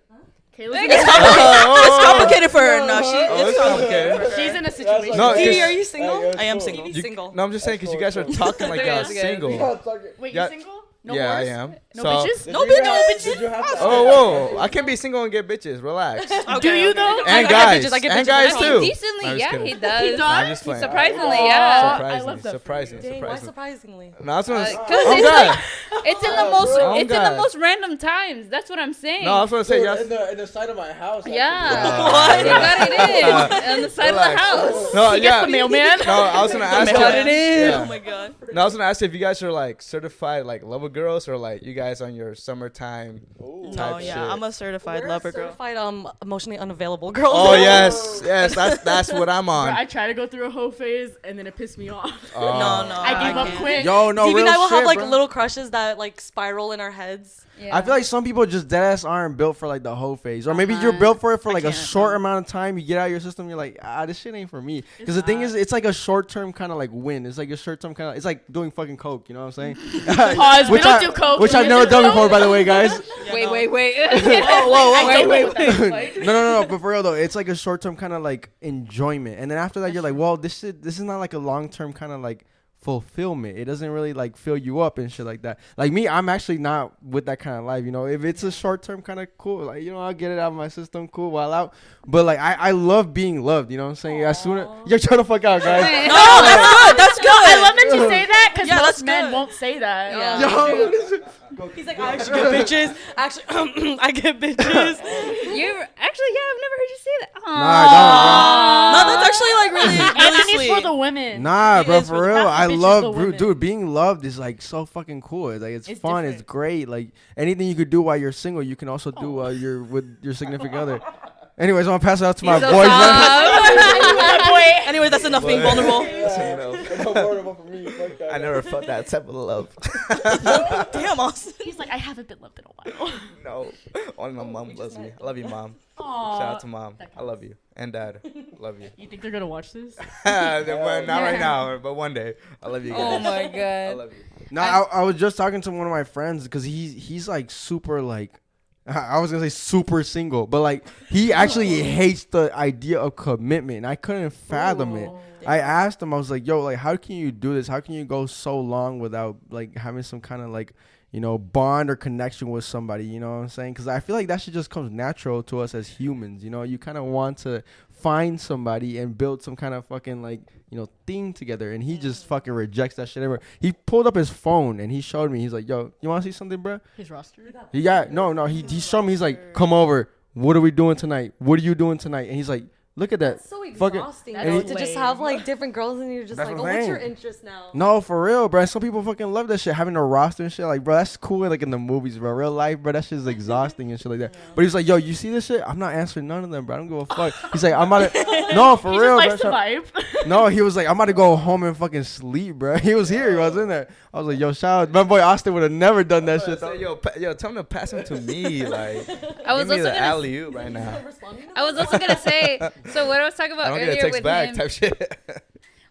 Kayla's It's complicated for her. No, Oh, it's complicated. she's in a situation. No, Dee, are it's- you single? I am single. You- Single. No, I'm just saying because you guys are talking like y'all That's okay. single. Wait, Yeah. you single? No Yeah, I whores? am. No So- bitches? No bitches. Did you have to? Oh, whoa! I can be single and get bitches. Relax. Do you though? And I get guys, bitches, I get and bitches. guys I too. mean, decently, I'm just yeah, kidding. he does. He does? I'm just playing. Surprisingly, yeah. I love that for Surprising. Dang, why Surprising. surprisingly? No, I was gonna. Because Oh it's God. like it's in the most Oh, it's in God. the most random times. That's what I'm saying. No, I was gonna say yes. in the side of my house. Yeah. What? You got it in on the side of the house. No, yeah. The mailman. No, I was gonna ask you. Got it in. Yeah. Oh my god. No, I was gonna ask you if you guys are like certified like lover girls or like you guys on your summertime No, type yeah, shit. I'm a certified lover girl. Certified emotionally unavailable girl. Oh yes, that's what I'm on. I try to go through a hoe phase and then it pissed me off. Oh. No, I gave up can't. quick. Yo, no, Stevie real and I will shit, have like bro. little crushes that like spiral in our heads. Yeah. I feel like some people just deadass aren't built for like the hoe phase, or maybe you're built for it for like a can't, short amount of time. You get out of your system, you're like, this shit ain't for me. Because the thing is, it's like a short term kind of like win. It's like a short term kind of. It's like doing fucking coke. You know what I'm saying? Pause. We don't do coke. Which We I've never do done coke. before, by the way, guys. wait. I don't know what that looks no, like. no, but for real though, it's like a short term kind of like enjoyment, and then after that, you're like, well, this is not like a long term kind of like fulfillment. It doesn't really like fill you up and shit like that. Like me, I'm actually not with that kind of life. You know, if it's a short term kind of cool, like I'll get it out of my system, cool, while out. But like I love being loved. You know what I'm saying? As soon as you're shut the fuck out, guys. No, that's good. That's good. I love that you say that because Yeah, most that's men good. won't say that. Yeah. He's like, I actually get bitches. Actually, I get bitches. I've never heard you say that. Nah, No, that's actually like really Anthony's for sweet. the women. Nah, bro, is for for real. the I bitches, love, the women. dude. Being loved is like so fucking cool. It's like it's fun. It's different. great. Like anything you could do while you're single, you can also do while you're with your significant other. Anyways, I'm gonna pass it out to my so boys. Anyway, that's enough being vulnerable. I never felt that type of love. Damn, Austin. He's like, I haven't been loved in a while. No, only my mom loves me. I love you, mom. Aww. Shout out to mom. I love you and dad. Love you. You think they're gonna watch this? Not right now, but one day. I love you guys. Oh my I god. love you. No, I was just talking to one of my friends because he's like super like. I was gonna say super single, but like he actually hates the idea of commitment. I couldn't fathom it. I asked him, I was like, yo, like how can you do this? How can you go so long without like having some kind of like, bond or connection with somebody, you know what I'm saying? Because I feel like that shit just comes natural to us as humans, you kind of want to find somebody and build some kind of fucking like, thing together, and he just fucking rejects that shit everywhere. He pulled up his phone and he showed me, he's like, yo, you want to see something, bro? His roster. He showed me, he's like, come over, what are we doing tonight? What are you doing tonight? And he's like, look at that. That's so Fucking- exhausting, and though, he- to just have like different girls and you're just That's like, what I'm what's your saying. interest now? No, for real, bro. Some people fucking love that shit, having a roster and shit. Like, bro, that's cool, like in the movies, bro. Real life, bro, that shit is exhausting and shit like that. But he's like, yo, you see this shit? I'm not answering none of them, bro. I don't give a fuck. He's like, I'm about to. No, for He real, just bro. likes the vibe. No, he was like, I'm about to go home and fucking sleep, bro. He was here. He was in there. I was like, yo, shout out. My boy Austin would have never done that shit. Say, yo, tell him to pass him to me. Like, I was give me also the gonna alley oop right now. I was also gonna say, so what I was talking I about don't get a earlier text with back him, type shit. what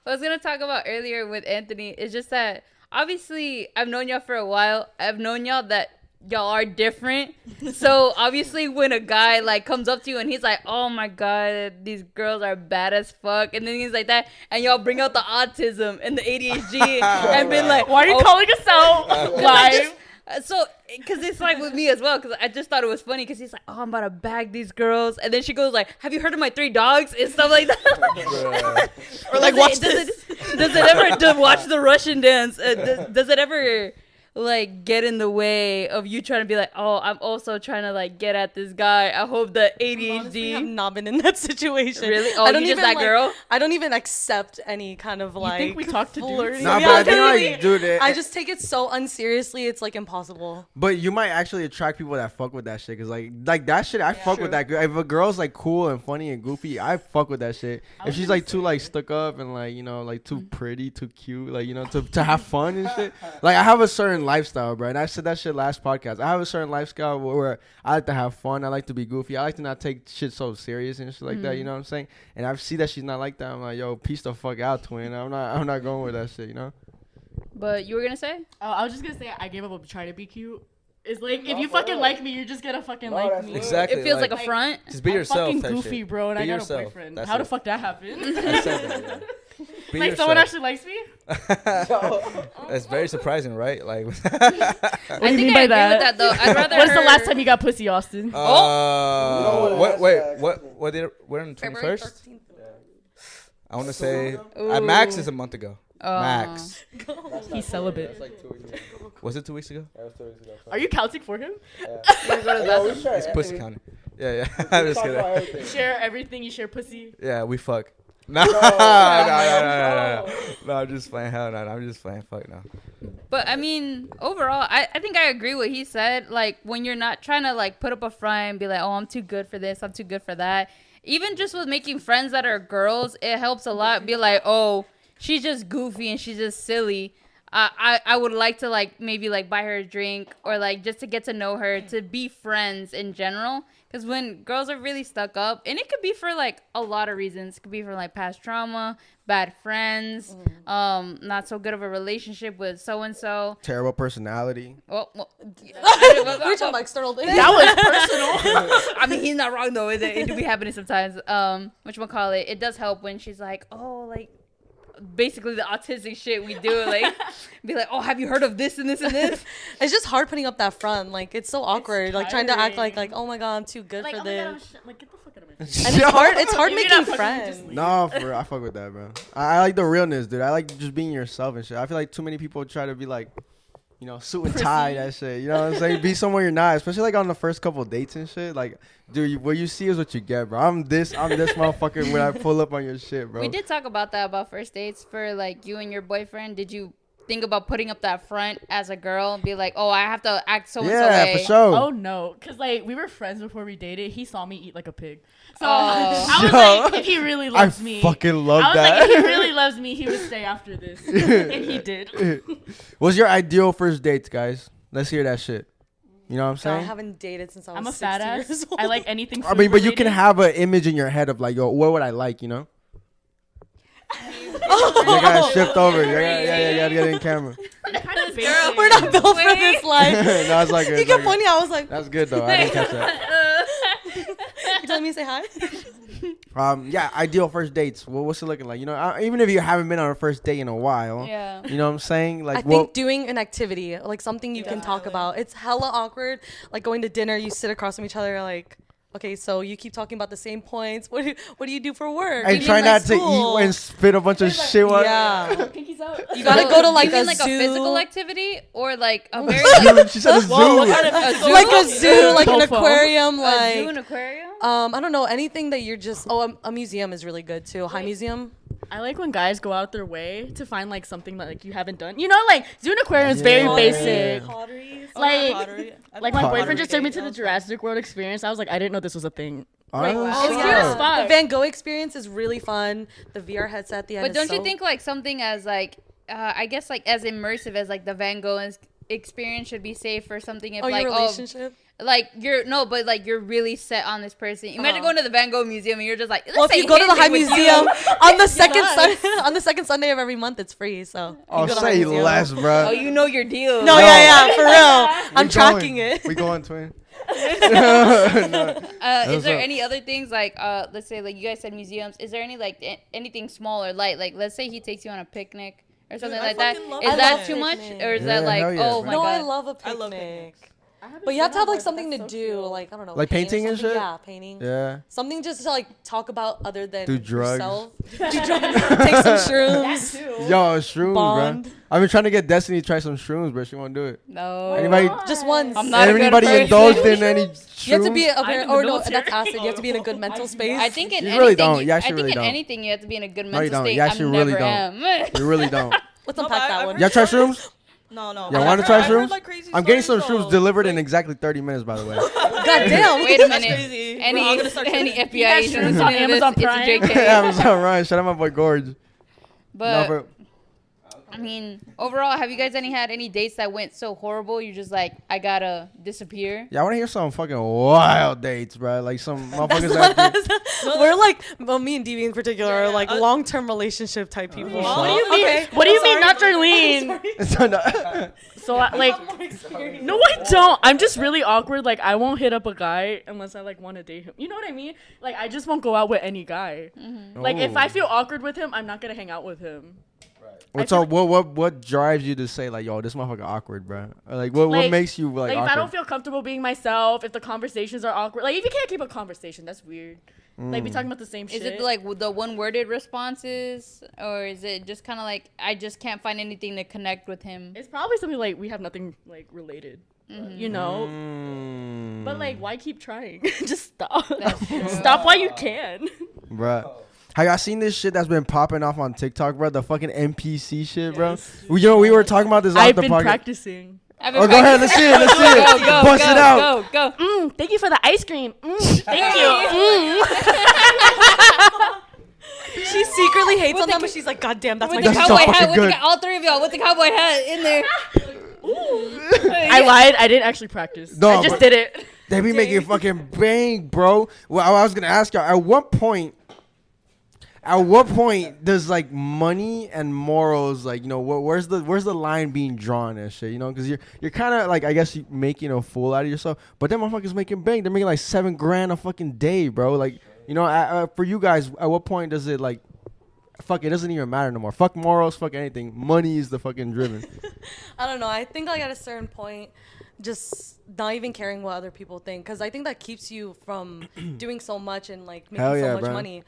I was gonna talk about earlier with Anthony is just that obviously I've known y'all for a while. I've known y'all that y'all are different. So obviously when a guy like comes up to you and he's like, oh my god, these girls are bad as fuck, and then he's like that, and y'all bring out the autism and the ADHD and be like, why are you calling us out live? So, because it's like with me as well, because I just thought it was funny, because he's like, oh, I'm about to bag these girls. And then she goes like, have you heard of my 3 dogs? And stuff like that. Or like, watch this. Does it ever watch the Russian dance? Does it ever like get in the way of you trying to be like, oh, I'm also trying to like get at this guy. I hope the ADHD. Honestly, I've not been in that situation. Really? Oh, I don't you just even, that girl? I don't even accept any kind of like. You think we talk to dudes? Nah, Yeah, but I think literally. like, dude, I just take it so unseriously. It's like impossible. but you might actually attract people that fuck with that shit, cause like that shit, I fuck with that. If a girl's like cool and funny and goofy, I fuck with that shit. If she's like too like stuck up and like, you know, like too pretty, too cute, like, you know, to have fun and shit. Like I have a certain lifestyle, bro, and I said that shit last podcast. I have a certain lifestyle where I like to have fun. I like to be goofy. I like to not take shit so serious and shit like that. You know what I'm saying? And I see that she's not like that. I'm like, yo, peace the fuck out, twin. I'm not going with that shit. You know? But you were gonna say? Oh, I was just gonna say I gave up on trying to be cute. It's like if you fucking like me, you're just gonna fucking like me. Exactly. It feels like a front. Just be I'm yourself. fucking type goofy, shit. bro, and Be I got yourself. a boyfriend. That's How the it. fuck that happened? I said that, yeah. Be Like yourself. someone actually likes me? It's very surprising, right? Like, What I do you think mean I by agree that? with that though. I'd rather. When's the her- last time you got pussy, Austin? what did we're on the February 21st? 13th. I want to say Ooh. at max is a month ago. Max. He's celibate. Was it 2 weeks ago? Are you counting for him? It's pussy counting. Yeah. I'm just kidding. You share everything. You share pussy. Yeah, we fuck. No, no, I'm just playing. Hell no, I'm just playing. Fuck no. But I mean, overall, I think I agree what he said. Like when you're not trying to like put up a front and be like, oh, I'm too good for this, I'm too good for that. Even just with making friends that are girls, it helps a lot. Be like, oh, she's just goofy and she's just silly. I would like to like maybe like buy her a drink or like just to get to know her, to be friends in general. Because when girls are really stuck up, and it could be for like a lot of reasons. It could be for like past trauma, bad friends, not so good of a relationship with so and so. Terrible personality. Well, We're talking about external things. That was personal. I mean, he's not wrong though. It do be happening sometimes. Whatchamacallit, it does help when she's like, oh, like basically the autistic shit we do, like be like, oh, have you heard of this and this and this? It's just hard putting up that front. Like it's so awkward. Like trying to act tiring. like oh my god, I'm too good Like, for oh my this. gosh, like get the fuck out of my And it's hard. It's hard If you're making not fucking, just friends. leave. No, for real, I fuck with that, bro. I like the realness, dude. I like just being yourself and shit. I feel like too many people try to be like, you know, suit and tie that shit. You know what I'm saying? Be somewhere you're not, especially like on the first couple of dates and shit. Like, dude, what you see is what you get, bro. I'm this motherfucker when I pull up on your shit, bro. We did talk about that, about first dates for like you and your boyfriend. Did you think about putting up that front as a girl and be like, oh, I have to act so and so Yeah, way? for sure. Oh no, cause like we were friends before we dated. He saw me eat like a pig, so Oh. I was Yo. like, if he really I loves me, fucking love I was that. like, if he really loves me, he would stay after this, and he did. What's your ideal first dates, guys? Let's hear that shit. You know what I'm God, I saying? haven't dated since I was I'm a fat 16 ass. years old. I like anything. I mean, but you can food-related. have an image in your head of like, yo, what would I like, you know? You gotta shift over. You gotta get in camera. Kind of basic. We're not built for this life. No, it's like You kept pointing. I was like, That's good though. I didn't catch that. you telling me to say hi? Yeah, ideal first dates. What's it looking like? You know, even if you haven't been on a first date in a while, Yeah. you know what I'm saying? Like, I think doing an activity, like something you can talk about. It's hella awkward. Like going to dinner, you sit across from each other, like, okay, so you keep talking about the same points. What do you do for work? and You try mean, not like, to school? eat and spit a bunch of shit. Yeah. Pinkies out. You gotta go to like you mean a like zoo. a physical activity or like a very Dude, she said a zoo. a zoo? Like a zoo, like an Fofo. aquarium, A zoo, an like aquarium? I don't know, anything that you're just a museum is really good too. High museum. I like when guys go out their way to find like something that like you haven't done. You know, like zoo and aquarium is very basic. Pottery. Like- pottery. Like my Pottery. boyfriend just took me to the Jurassic World experience. I was like, I didn't know this was a thing. Oh, It's shit. cute as fuck. The Van Gogh experience is really fun. The VR headset at the end. But don't is you so- think like something as like I guess like as immersive as like the Van Gogh experience should be safe or something. If your like relationship. like you're really set on this person. Imagine going to the Van Gogh Museum and you're just like, well, if you go to the High Museum on the second Sunday of every month, it's free. So I'll say less, bro. Oh, you know your deal. No, yeah, for real. I'm tracking it. We going, twin. Is there any other things like let's say like you guys said museums, is there any like anything small or light, like let's say he takes you on a picnic or something like that, is that too much or is that like oh my god? No, I love a picnic. But you have to have like something to do, like I don't know, like painting and shit. Yeah, painting. Yeah. Something just to like talk about other than do drugs. Yourself. Do drugs. Take some shrooms. Yo, shrooms, Bond. bro. I've been trying to get Destiny to try some shrooms, but she won't do it. No. Anybody? Just once. I'm not anybody indulged in any shrooms? You have to be that's acid. You have to be in a good mental space. I think in you anything, really don't. You I actually think really in don't. anything you have to be in a good No, mental you don't. state. You actually I really never don't. am. You really don't. Let's unpack that one. Y'all try shrooms? No. Y'all want to try shrooms? Like crazy I'm getting some stories, shrooms delivered in exactly 30 minutes, by the way. God damn. Wait a That's minute. crazy. Any I'm gonna start FBI agent shrooms listening on to this, Amazon it's a Prime. JK. Amazon Ryan, shout out my boy Gorge. But I mean, overall, have you guys had any dates that went so horrible you're just like, I gotta disappear? Yeah, I want to hear some fucking wild dates, bro. Like some motherfuckers that. We're like, well, me and DB in particular are like long-term relationship type people. What do you mean? What do you mean, not Darlene? So like, no, I don't. I'm just really awkward. Like, I won't hit up a guy unless I like want to date him. You know what I mean? Like, I just won't go out with any guy. Mm-hmm. Like, if I feel awkward with him, I'm not gonna hang out with him. So what drives you to say like, yo, this motherfucker awkward, bro? Or, like what makes you like if awkward? I don't feel comfortable being myself, if the conversations are awkward, like if you can't keep a conversation, that's weird. Like we talking about the same shit. Is it like the one-worded responses, or is it just kind of like I just can't find anything to connect with him? It's probably something like we have nothing like related, you know. But like, why keep trying? Just stop. Stop while you can, Bruh. Have y'all seen this shit that's been popping off on TikTok, bro? The fucking NPC shit, bro. We were talking about this off I've the been podcast. practicing. Oh, go ahead. Let's see it. Let's see it. Bust it out. Go. Thank you for the ice cream. Thank you. She secretly hates on them, but she's like, God damn, that's my With the That's cowboy so hat, fucking good. all three of y'all with the cowboy hat in there. I lied. I didn't actually practice. No, I just but- did it. They be making fucking bang, bro. Well, I was gonna ask y'all, at what point does like money and morals, like, you know, where's the line being drawn and shit, you know? Because you're kind of like, I guess, you making a fool out of yourself, but them motherfuckers making bang. They're making like $7,000 a fucking day, bro. Like, you know, for you guys, at what point does it like, fuck, it doesn't even matter no more. Fuck morals, fuck anything. Money is the fucking driven. I don't know. I think like at a certain point, just not even caring what other people think, because I think that keeps you from doing so much and like making so much money.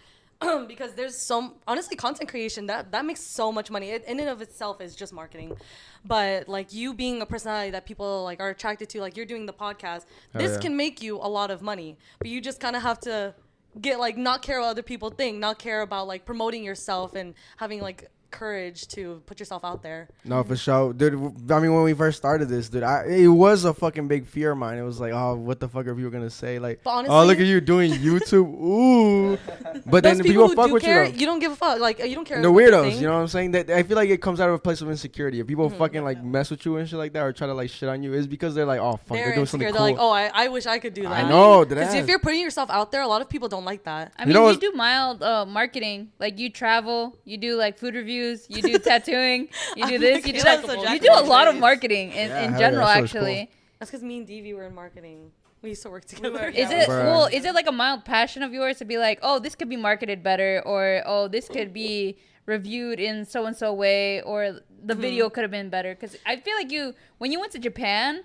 Because there's honestly, content creation that makes so much money. It, in and of itself, is just marketing. But like you being a personality that people like are attracted to, like you're doing the podcast, this can make you a lot of money. But you just kind of have to get like not care what other people think, not care about like promoting yourself and having like courage to put yourself out there. No, for sure, dude. I mean, when we first started this, dude, it was a fucking big fear of mine. It was like, oh, what the fuck are people gonna say? Like, honestly, oh, look at you doing YouTube, ooh. But then people fuck with care, you. You don't give a fuck. Like you don't care. The weirdos, you know what I'm saying? That I feel like it comes out of a place of insecurity. If people fucking like mess with you and shit like that, or try to like shit on you, it's because they're like, oh fuck, they're doing something cool. They're like, oh, I wish I could do that. I know, because if you're putting yourself out there, a lot of people don't like that. I mean, you do mild marketing. Like you travel, you do like food reviews, you do tattooing, you do this, you do that. You do a lot of marketing in general, actually. Cool. That's because me and Devi were in marketing. We used to work together. Is it cool? Is it like a mild passion of yours to be like, oh, this could be marketed better, or oh, this could be reviewed in so and so way, or the video could have been better? Because I feel like when you went to Japan,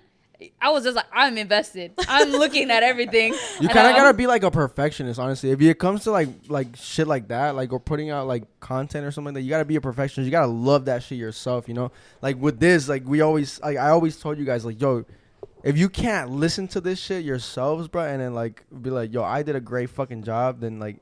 I was just like, I'm invested. I'm looking at everything. You kind of gotta be like a perfectionist, honestly. If it comes to like shit like that, like, or putting out like content or something like that, you gotta be a perfectionist. You gotta love that shit yourself, you know. Like with this, like I always told you guys, like, yo, if you can't listen to this shit yourselves, bro, and then like be like, yo, I did a great fucking job, then like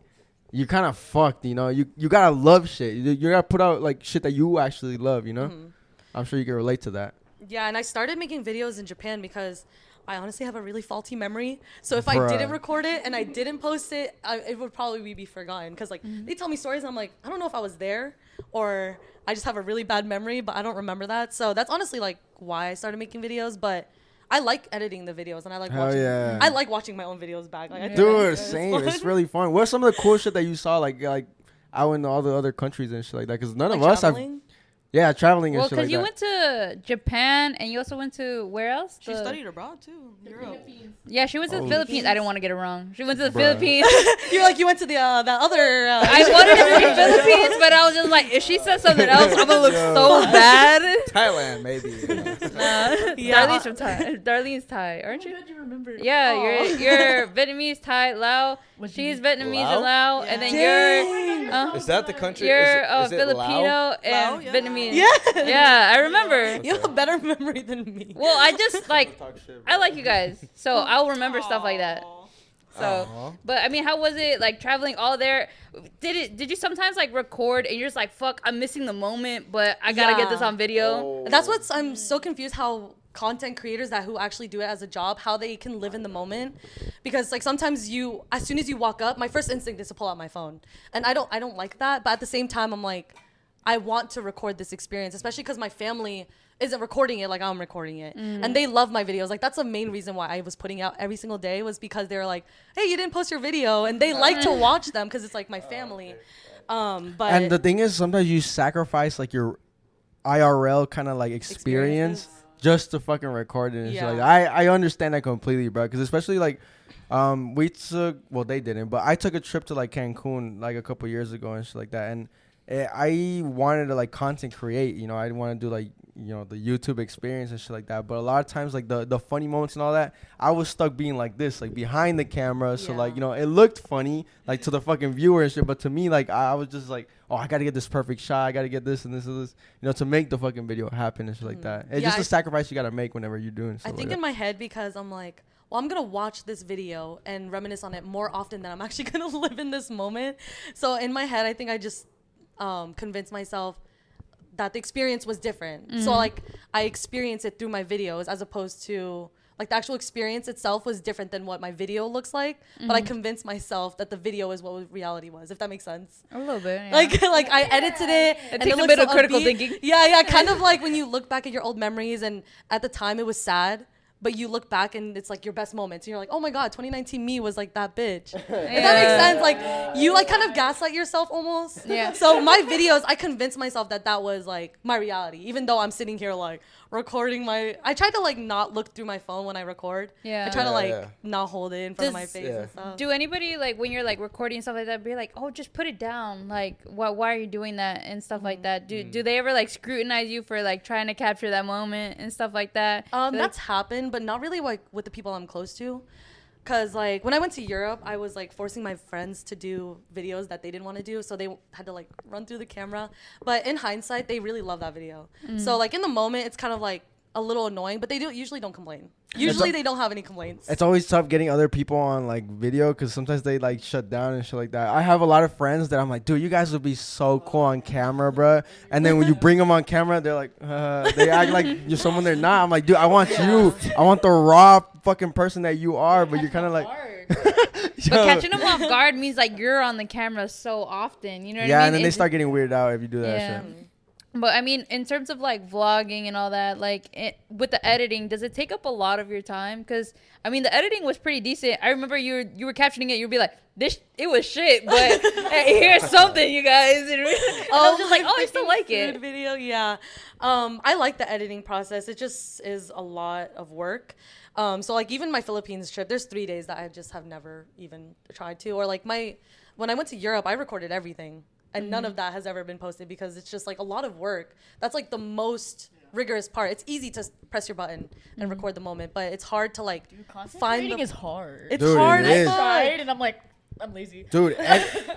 you're kind of fucked, you know. You gotta love shit. You gotta put out like shit that you actually love, you know. I'm sure you can relate to that. Yeah, and I started making videos in Japan because I honestly have a really faulty memory. So if I didn't record it and I didn't post it, it would probably be forgotten. Because, like, they tell me stories and I'm like, I don't know if I was there or I just have a really bad memory, but I don't remember that. So that's honestly, like, why I started making videos. But I like editing the videos and I like I like watching my own videos back. Like, dude, same. It's really fun. What's some of the cool shit that you saw, like out in all the other countries and shit like that? Because none of us have. Yeah, traveling and shit like that. Well, because you went to Japan and you also went to where else? She studied abroad too. Europe. Yeah, she went to the Philippines. I didn't want to get it wrong. She went to the Philippines. You're like, you went to the other. I wanted to say Philippines, but I was just like, if she says something else, I'm gonna look so bad. Thailand, maybe. Darlene's from Thai. Darlene's Thai, aren't you? How did you remember? Yeah, you're Vietnamese, Thai, Lao. She's Vietnamese and Lao, and then you're. Is that the country? You're is it Filipino Lao? and Lao, yeah. Vietnamese. Yeah, I remember. you have a better memory than me. Well, I just like I like you guys, so I'll remember stuff like that. So, but I mean, how was it like traveling all there? Did you sometimes like record and you're just like, fuck, I'm missing the moment, but I gotta get this on video? That's what's I'm so confused how content creators that who actually do it as a job, how they can live in the moment. Because like sometimes as soon as you walk up, my first instinct is to pull out my phone. And I don't like that, but at the same time I'm like, I want to record this experience, especially because my family isn't recording it like I'm recording it. And they love my videos. Like that's the main reason why I was putting out every single day was because they were like, hey, you didn't post your video. And they like to watch them because it's like my family. But and the thing is, sometimes you sacrifice like your IRL kind of like experience just to fucking record it and shit like that. I understand that completely, bro. Because especially like we took, well, they didn't, but I took a trip to like Cancun like a couple years ago and shit like that. And I wanted to like content create, you know, I want to do like, you know, the YouTube experience and shit like that. But a lot of times like the funny moments and all that, I was stuck being like this, like behind the camera. So like, you know, it looked funny like to the fucking viewer and shit. But to me, like I was just like, oh, I got to get this perfect shot. I got to get this and this and this, you know, to make the fucking video happen and shit like that. It's just a sacrifice you got to make whenever you're doing stuff. I think in my head, because I'm like, well, I'm going to watch this video and reminisce on it more often than I'm actually going to live in this moment. So in my head, I think I just convince myself that the experience was different. So like I experience it through my videos as opposed to like the actual experience itself was different than what my video looks like. But I convinced myself that the video is what reality was, if that makes sense. A little bit. Yeah. Like I edited it. It takes a bit of critical thinking. Yeah. Kind of like when you look back at your old memories and at the time it was sad. But you look back and it's like your best moments. And you're like, oh my God, 2019 me was like that bitch. If that makes sense. Like you like kind of gaslight yourself almost. Yeah. So my videos, I convinced myself that was like my reality. Even though I'm sitting here like recording I try to like not look through my phone when I record. Yeah. I try to like not hold it in front of my face and stuff. Do anybody like when you're like recording and stuff like that be like, oh, just put it down. Like why are you doing that and stuff like that? Do they ever like scrutinize you for like trying to capture that moment and stuff like that? That's happened. But not really like with the people I'm close to. Cause like when I went to Europe, I was like forcing my friends to do videos that they didn't want to do. So they had to like run through the camera. But in hindsight, they really love that video. So like in the moment, it's kind of like a little annoying, but they usually don't complain. Usually they don't have any complaints. It's always tough getting other people on like video because sometimes they like shut down and shit like that. I have a lot of friends that I'm like, dude, you guys would be so cool on camera, bro. And then when you bring them on camera, they're like, they act like you're someone they're not. I'm like, dude, I want you. I want the raw fucking person that you are, but you're kind of like. But catching them off guard means like you're on the camera so often, you know what I mean? Yeah, and then they start getting weirded out if you do that shit. But I mean, in terms of like vlogging and all that, like with the editing, does it take up a lot of your time? Because I mean, the editing was pretty decent. I remember you were captioning it. You'd be like, it was shit, but hey, here's something, you guys. And I was just like, oh, I still like it. Video, yeah. I like the editing process. It just is a lot of work. So like even my Philippines trip, there's 3 days that I just have never even tried to. Or like when I went to Europe, I recorded everything. And none of that has ever been posted because it's just like a lot of work. That's like the most rigorous part. It's easy to press your button and record the moment, but it's hard to like find. Editing is hard. It's hard. It is. I tried and I'm like, I'm lazy. Dude,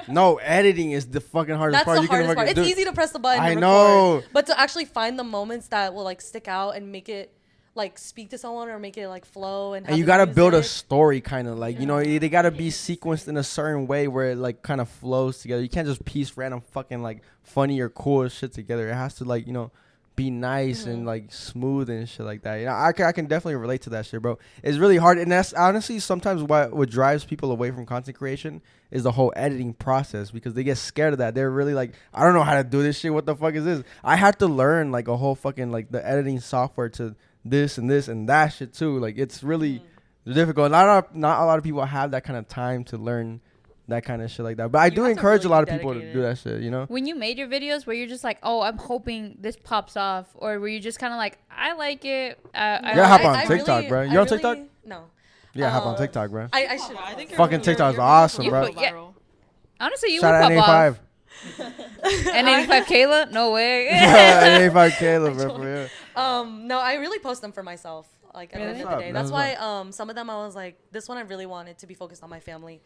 no, editing is the fucking hardest part. That's the hardest part. It's easy to press the button. I know. But to actually find the moments that will like stick out and make it like speak to someone or make it like flow and you gotta build a story kind of like you know they gotta be sequenced in a certain way where it like kind of flows together. You can't just piece random fucking like funny or cool shit together. It has to like, you know, be nice and like smooth and shit like that. You know, I can definitely relate to that shit, bro. It's really hard, and that's honestly sometimes what drives people away from content creation is the whole editing process, because they get scared of that. They're really like, I don't know how to do this shit. What the fuck is this? I had to learn like a whole fucking like the editing software to this and that shit too. Like it's really difficult. Not a lot of people have that kind of time to learn that kind of shit like that. But I do encourage really a lot of people to do that shit, you know? When you made your videos, where you're just like, oh, I'm hoping this pops off, or were you just kind of like, I like it. Hop on TikTok, bro. You on TikTok? No. Yeah, hop on TikTok, bro. I should. I think fucking TikTok is awesome, bro. Honestly, you Shout would out pop N85. off. N85 Kayla? No way. N85 Kayla, bro, for real. No, I really post them for myself. Like at the end of the day. That's why some of them I was like, this one I really wanted to be focused on my family.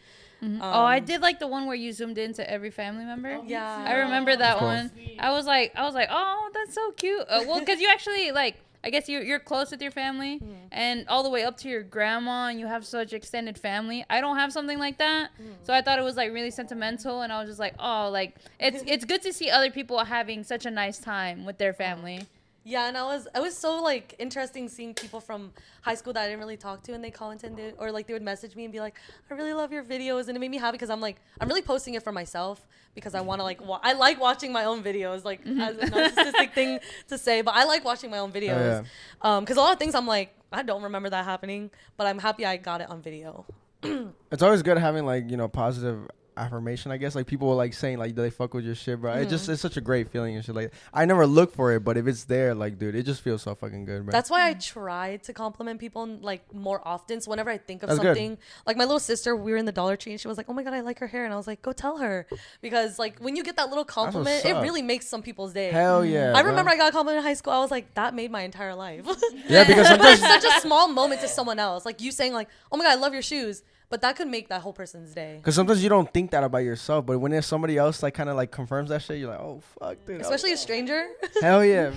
I did like the one where you zoomed into every family member. Yeah. I remember that one. I was like, oh, that's so cute. Well, because you actually like, I guess you're close with your family, and all the way up to your grandma, and you have such extended family. I don't have something like that, so I thought it was like really sentimental, and I was just like, oh, like it's good to see other people having such a nice time with their family. Yeah, and it was so like interesting seeing people from high school that I didn't really talk to, and they commented or like they would message me and be like, I really love your videos, and it made me happy because I'm really posting it for myself because I want to like I like watching my own videos, like as a narcissistic thing to say, but I like watching my own videos because a lot of things I'm like, I don't remember that happening, but I'm happy I got it on video. It's always good having like, you know, positive affirmation, I guess. Like people were like saying like they fuck with your shit, bro. It's such a great feeling and shit. Like I never look for it, but if it's there, like dude, it just feels so fucking good, bro. That's why I try to compliment people like more often. So whenever I think of something, like my little sister, we were in the Dollar Tree and she was like, oh my god, I like her hair, and I was like, go tell her, because like when you get that little compliment, it really makes some people's day. Hell yeah. I remember I got a compliment in high school. I was like, that made my entire life. Yeah, because sometimes such a small moment to someone else, like you saying like, oh my god, I love your shoes. But that could make that whole person's day. Because sometimes you don't think that about yourself, but when there's somebody else like kind of like confirms that shit, you're like, oh fuck, dude. Especially a stranger. Hell yeah.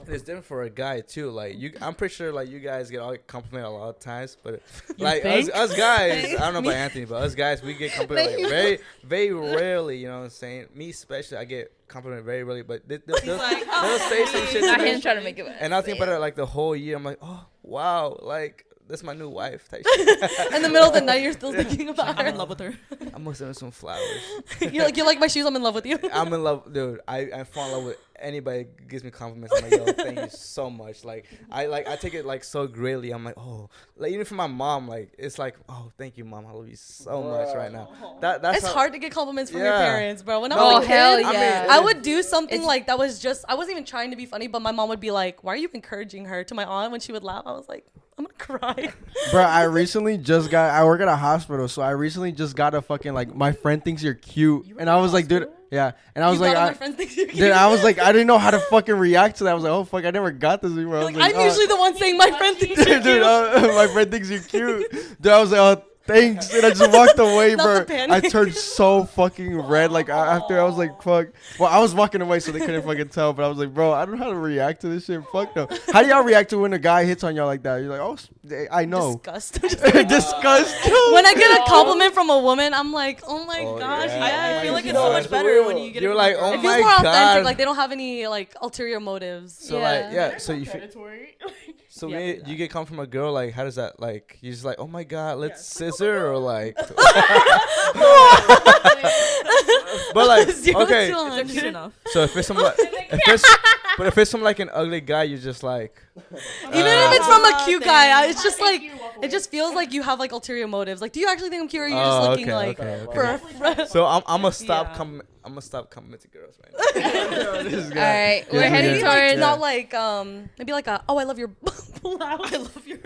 It's different for a guy too. Like I'm pretty sure like you guys get all complimented a lot of times, but like us guys, I don't know about Anthony, but us guys, we get complimented like very, very rarely. You know what I'm saying? Me especially, I get complimented very rarely, but they'll say some shit to me. Trying to make it and I think about it like the whole year. I'm like, oh wow, like. That's my new wife type shit. In the middle of the night, you're still thinking about her. I'm in love with her. I must send her some flowers. You're like, you like my shoes? I'm in love with you. I'm in love, dude. I fall in love with anybody who gives me compliments. I'm like, yo, thank you so much. Like I take it like so greatly. I'm like, oh, like even from my mom, like it's like, oh, thank you, mom. I love you so much right now. That's it's hard to get compliments from your parents, bro. When I was a kid, I would do something like that was just, I wasn't even trying to be funny, but my mom would be like, why are you encouraging her? To my aunt when she would laugh, I was like, I'm gonna cry. Bro, I recently just got, I work at a hospital, so I recently just got a fucking like, my friend thinks you're cute. And I was like, dude, yeah. And I was like, my friend thinks you're cute. Dude, I was like, I didn't know how to fucking react to that. I was like, oh fuck, I never got this before. I was like, I'm usually the one saying my friend thinks you're cute. Dude, my friend thinks you're cute. Dude, I was like, oh, thanks. And I just walked away, bro. I turned so fucking red. Like after I was like, fuck. Well, I was walking away so they couldn't fucking tell. But I was like, bro, I don't know how to react to this shit. Fuck no. How do y'all react to when a guy hits on y'all like that? You're like, oh, I know. Disgust. Disgust. When I get a compliment from a woman, I'm like, oh my gosh. Yeah. I feel like it's so much better when you get. You're like, oh my god. It feels more authentic. Like they don't have any like ulterior motives. So so you feel. So when you get come from a girl, like how does that like? You just like, oh my god, let's scissor or like. But like, okay. So if it's some like, if it's some like an ugly guy, you're just like. Even if it's from a cute guy, it's just like it just feels like you have like ulterior motives. Like, do you actually think I'm cute? Or are you just looking for a friend? So I'm gonna stop I'm gonna stop complimenting girls right now. All right, we're heading towards not like maybe like a I love your blouse. I love your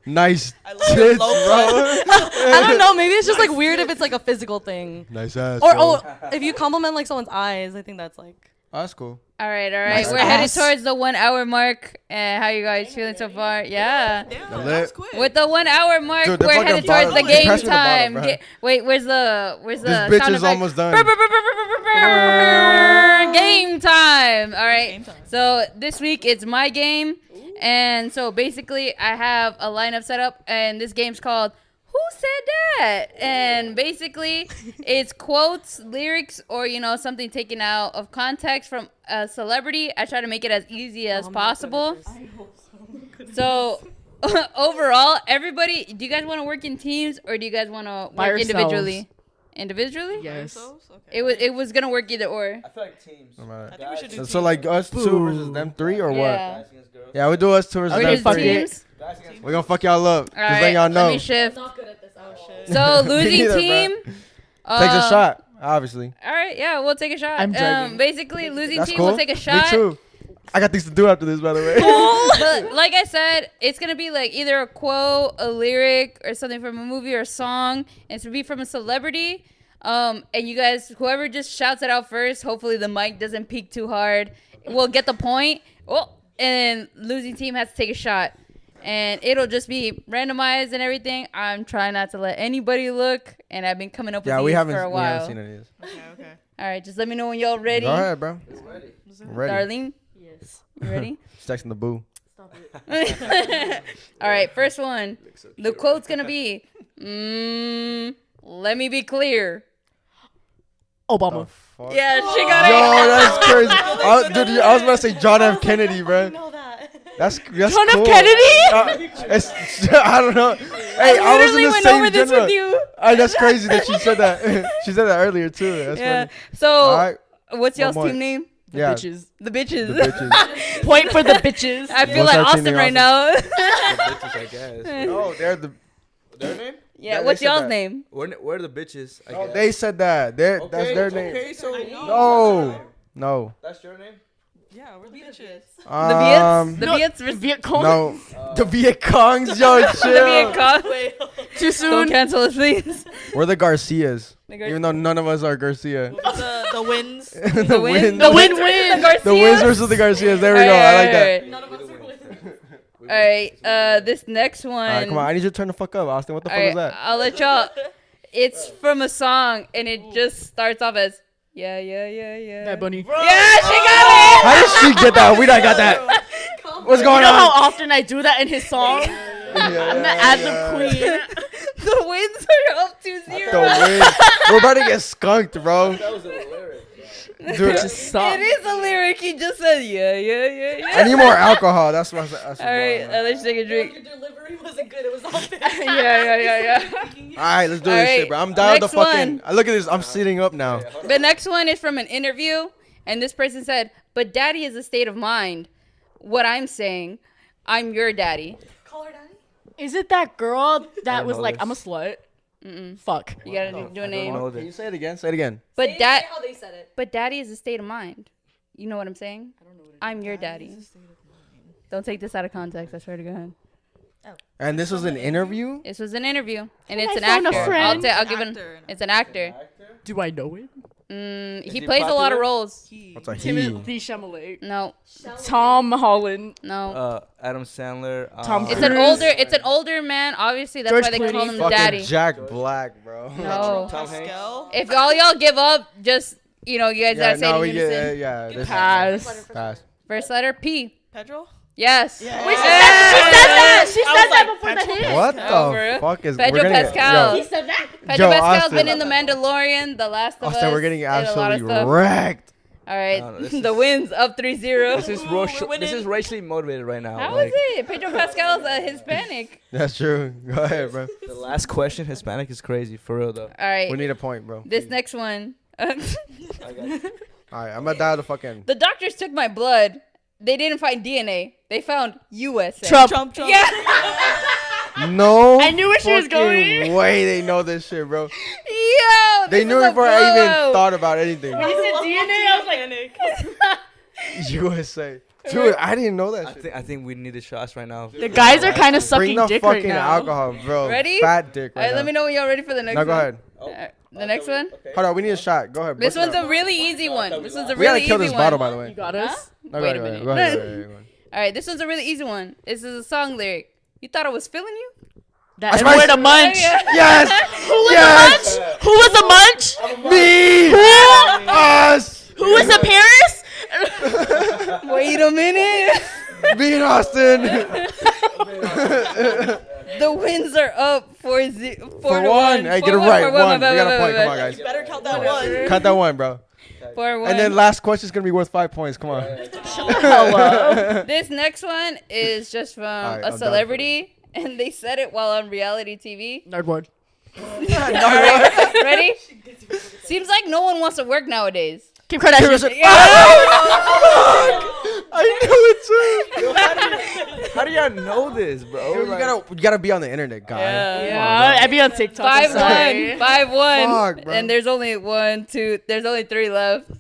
nice tits, bro. I don't know. Maybe it's just like weird if it's like a physical thing. Nice ass. Or if you compliment like someone's eyes, I think that's like. Oh, that's cool. All right. Nice. We're headed towards the 1 hour mark. How you guys feeling so far? Yeah. Damn, that was quick. With the 1 hour mark, dude, we're headed towards the game time. Wait, where's the this bitch is almost done. Game time. All right. So this week it's my game, and so basically I have a lineup set up, and this game's called Who who said that? And basically, it's quotes, lyrics, or something taken out of context from a celebrity. I try to make it as easy as possible. So overall, everybody, do you guys want to work in teams or do you guys want to work individually? Individually? Yes. Okay. It was gonna work either or. I feel like teams. I think we should do teams. So like us two versus them three or what? Yeah. Yeah, we do us two versus We them do three. teams. We're gonna fuck y'all up. All Just right. letting y'all know. Let me shift. I'm not good at this. Oh shit. So losing neither, team Takes a shot, obviously. All right, yeah, we'll take a shot. I'm dragging. Basically, losing That's team cool. will take a shot. Me too. I got things to do after this, by the way. But like I said, it's gonna be like either a quote, a lyric, or something from a movie or a song. And it's gonna be from a celebrity. And you guys, whoever just shouts it out first, hopefully the mic doesn't peak too hard, will get the point. Oh, and losing team has to take a shot. And it'll just be randomized and everything. I'm trying not to let anybody look, and I've been coming up with these for a while. We haven't seen any of this. Okay. All right, just let me know when y'all ready. Go ahead, bro. Ready. Darlene, Yes. you ready? She's texting the boo. Stop it. All right, first one. The quote's gonna be, let me be clear. Obama. Fuck. Yeah, she got Yo, it. that's crazy. Dude, I was about to say John F. Kennedy, bro. I know that. That's John cool. F. Kennedy? I don't know. Hey, I was in literally the went same over this general. with you. That's crazy that she said that. She said that earlier too. That's Yeah. funny. So, All right. what's y'all's One more. team name? Yeah. Bitches. The bitches. The bitches. Point for the bitches. I feel What's like our team Austin name, right Austin? now. bitches, I guess. No, they're the. Their name? Yeah. Yeah, What's they said y'all's that. name? Where are the bitches? I No, guess. they said that. That's their name. Okay, so No. that's your name. Yeah, we're the bitches. The Viets. The No, Viets. versus Viet Cong? No. The Viet Congs, yo, The chill. Viet Cong. Too Don't soon. cancel us, please. We're the Garcias. The Gar- Even though none of us are Garcia. The wins. The win. win. The win-win. The Wins versus the Garcias. There we go. I like that. None of us are winning. All right. This next one. All right, come on. I need you to turn the fuck up, Austin. What the All fuck right, is that? I'll let y'all. It's from a song, and it just starts off as yeah, yeah, yeah, yeah. Bad Bunny. Yeah, she got it. How did she get that? We not got that. What's You going know how on? often I do that in his song? I'm the ad-lib queen. The wins are up 2-0. The win. We're about to get skunked, bro. That was a lyric. Dude, Just stop. It is a lyric. He just said yeah, yeah, yeah, yeah. I need more alcohol. That's what. That's All right, let's take a drink. Your delivery wasn't good. It was all bad. Yeah. All right, let's do All this right, shit, bro. I'm down with the next fucking. one. Look at this. I'm sitting up now. The next one is from an interview, and this person said, "But daddy is a state of mind. What I'm saying, I'm your daddy." Call her daddy. Is it that girl that don't was know like, this. I'm a slut? Fuck. You gotta do a name. Can you say it again? Say it again. But Say dad, how they said it. but daddy is a state of mind. You know what I'm saying? I don't know what I'm your daddy. Don't take this out of context. I swear to God. And this was an interview. This was an interview, and it's I an found a actor. friend. I'll give him. It's an actor. Do I know it? He he plays a lot of popular? roles. What's a he? Timothy Chalamet. No, Tom Holland. no. Adam Sandler. Tom It's Cruise. an older. It's an older man. Obviously, that's George why they call Clooney. him Fucking daddy. Jack Black, bro. No. Tom Hanks. Pascal. If all y'all give up, just you guys Yeah, gotta say it no, in we get. unison. Yeah, this Pass. pass. First letter P. Pedro. Yes. Yeah. Wait, she said that. She I said was that like, before the Pedro. hit. What Oh, for the real? fuck is? Pedro we're gonna Pascal. He Yo, said that. Pedro Yo, Pascal's Austin. been in The Mandalorian, The Last of Us. Austin, we're getting and a lot of absolutely stuff. wrecked. All right, No, this the wins up 3-0. This is this is racially motivated right now. How like, is it? Pedro Pascal's a Hispanic. That's true. Go ahead, bro. The last question, Hispanic is crazy for real though. All right, We need a point, bro. this next one. I got you. All right, I'm gonna dial the fucking. The doctors took my blood. They didn't find DNA. They found USA. Trump. Yeah. No. I knew where she was fucking going. way they know this shit, bro. Yo. They this knew is a before I even blowout. thought about anything. When he said DNA, I was like, USA. Dude, I didn't know that shit. I think we need the shots right now. the guys are kind of Bring sucking the dick right fucking now. alcohol, bro. Ready? Fat dick All right right, let me now. know when y'all ready for the next No, one. go ahead. The next one. Hold on, we need a shot. Go ahead. This bust it one's out. a really easy one. This one's a We gotta really kill easy this one. bottle, by the way. You got us? No, Wait go a ahead, minute. go ahead, go ahead, go ahead. All right, this one's a really easy one. This is a song lyric. You thought I was feeling you? That my- word a munch. Yeah. Yes! Yes! Who was a munch? Me! Us! Who was a Paris? Wait a minute. Me and Austin! The wins are up 4-1. Hey, get it right. One. We got a point. Come on, You guys. better count that one. Cut that one, bro. 4-1. And then last question's gonna be worth 5 points. Come on. This next one is just from right, a celebrity, and they said it while on reality TV. Nerdboard. Alright, ready? Seems like no one wants to work nowadays. Kim Kardashian. I knew it too. How do y'all know this, bro? You gotta be on the internet, guy. Yeah, I'd be on TikTok. 5-1. 5-1. Fuck, bro. And there's only 3 left.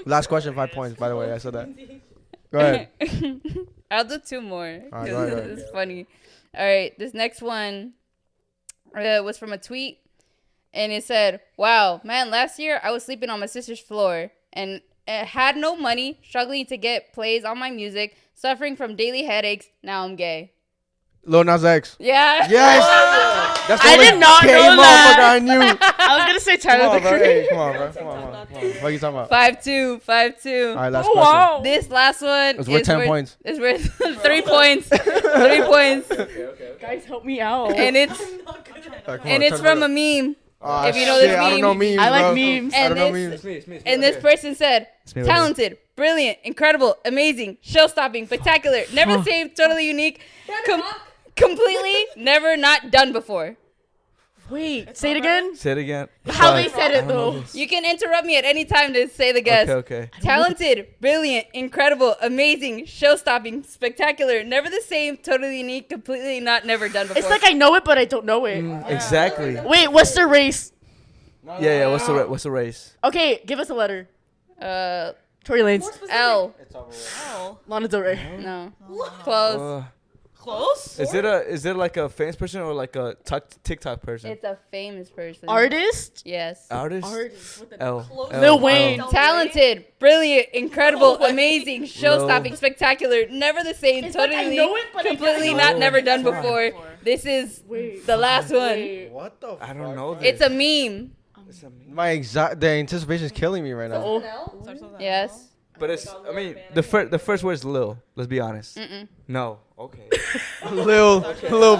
Last question, 5 points. By the way, I said that. Go ahead. I'll do 2 more. All right, 'cause go ahead. It's funny. All right, this next one was from a tweet, and it said, "Wow, man, last year I was sleeping on my sister's floor and had no money, struggling to get plays on my music, suffering from daily headaches. Now I'm gay." Lil Nas X. Yeah. Yes. That's the I only did not gay know that. motherfucker I knew. I was gonna say Come Tyler on, the bro. Creator. Hey, come on, bro. Come on. What are you talking about? 5-2. 5-2. All right, last Oh question. wow. This last one It's worth 10 points. It's worth 3 points. 3 points. Guys, help me out. And it's from a meme. If you know this I don't know meme. memes. I like bro. memes. I don't know And memes. And this person said, me right talented, brilliant, incredible, amazing, show-stopping, spectacular, never the same, totally unique, completely never not done before. Wait, say it again. Say it again. How Sorry. they said it though. You can interrupt me at any time to say the guess. Okay. Talented, brilliant, incredible, amazing, show-stopping, spectacular, never the same, totally unique, completely not never done before. It's like I know it, but I don't know it. Exactly. Wait, what's the race? Yeah. What's the race? Okay, give us a letter. uh, Tory Lanez. L. Oh. Lana Del Rey. No. Close. Close? Is it like a famous person or like a TikTok person? It's a famous person. Artist? Yes. Artist? Artist. With the L. Lil Wayne. Talented, brilliant, incredible, amazing, show-stopping, spectacular, never the same, It's like totally, I know it, but I completely don't not know. never done before. This is the last one. Wait. What the? I don't know this. It's a meme. The anticipation is killing me right now. Oh. Yes. But it's. I mean, the first word is Lil. Let's be honest. No. Okay. Lil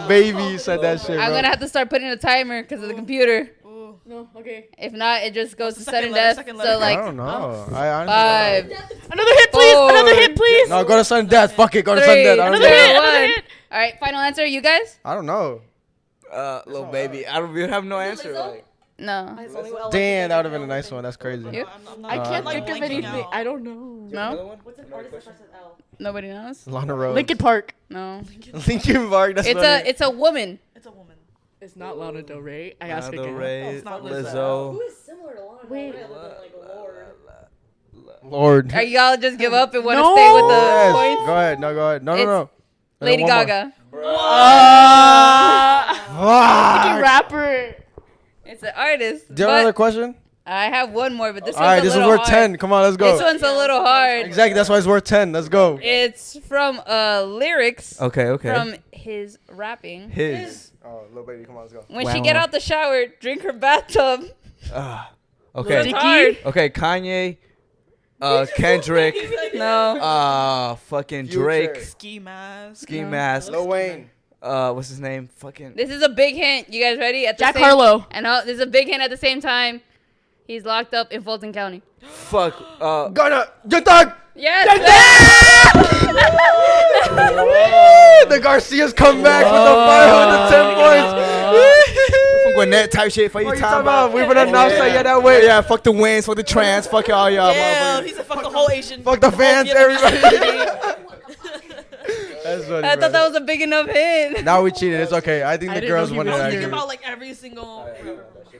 baby said that shit, bro. I'm gonna have to start putting a timer because of the computer. Ooh. No, okay. If not, it just goes to Second sudden letter, death. second So letter. I like don't know. I honestly 5, Another hit, please. 4. Another hit, please. No, go to sudden death. Fuck it. Go to 3, sudden death. I don't 2, Another hit, know. another 1. hit. All right, final answer. You guys? I don't know. Little baby. I don't. We have no answer. Like. No. Damn, that would have been a nice one. That's crazy. You? I can't like think of blanking anything. out. I don't know. No. What's an artist that starts with L? Nobody knows. Lana Rose. Linkin Park. No. Linkin Park. That's It's a woman. It's a woman. It's not Lana Del Rey. I Lana asked Del again. Rey, it's not Lizzo. Who is similar to Lana Del Wait. Rey other than like Lord? Lord. Are y'all just give up and want to No. stay with the Yes. points? Go ahead. No, go ahead. No, It's no. Lady One more. Gaga. Fucking rapper. It's an artist. Do you have another But question? I have one more, but this All right, one's a this is little worth hard. 10. Come on, let's go. This one's a little hard. Exactly. That's why it's worth 10. Let's go. It's from lyrics Okay. from his rapping. His. Oh, little baby, come on, let's go. When she get out the shower, drink her bathtub. Okay. It's hard. Okay. Kanye. Kendrick. No. Fucking Future. Drake. Ski mask. Ski Mask. Lil Wayne. What's his name? Fucking. This is a big hint. You guys ready? At the Jack same, Harlow. And this is a big hint at the same time. He's locked up in Fulton County. Fuck. Gonna. Good dog. Yes. The Garcias come back with the 510 points. From Gwinnett type shit. Fuck you What you talking talking about? about? We would announce that yeah that way. Yeah. Fuck the wins. Fuck the trans. Fuck all y'all. Yeah, motherfuckers. he said fuck the whole Asian. Fuck the fans, everybody. That's funny, I thought that was a big enough hint. Now we cheated. It's okay. I think I the didn't girls know he won it. was Think Actually. about like every single.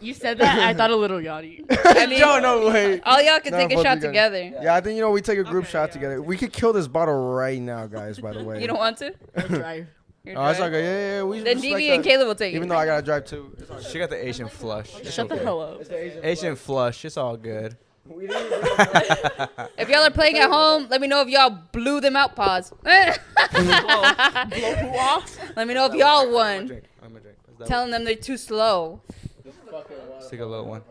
You said that. I thought a little yachty. I mean, Yo, no way. all y'all can Nah, take a both shot you guys. together. Yeah, I think we take a group shot together. We could kill this bottle right now, guys. By the way. You don't want to? Drive. You're Oh, it's dry. okay. Yeah. We Then respect DV and that. Caleb will take Even it. though I gotta drive too. She got the Asian flush. It's Shut the okay. hell up. Asian flush. It's all good. If y'all are playing at home, let me know if y'all blew them out. Pause. Let me know if y'all won. I'm gonna drink. Telling them they're too slow. Let's take a little one.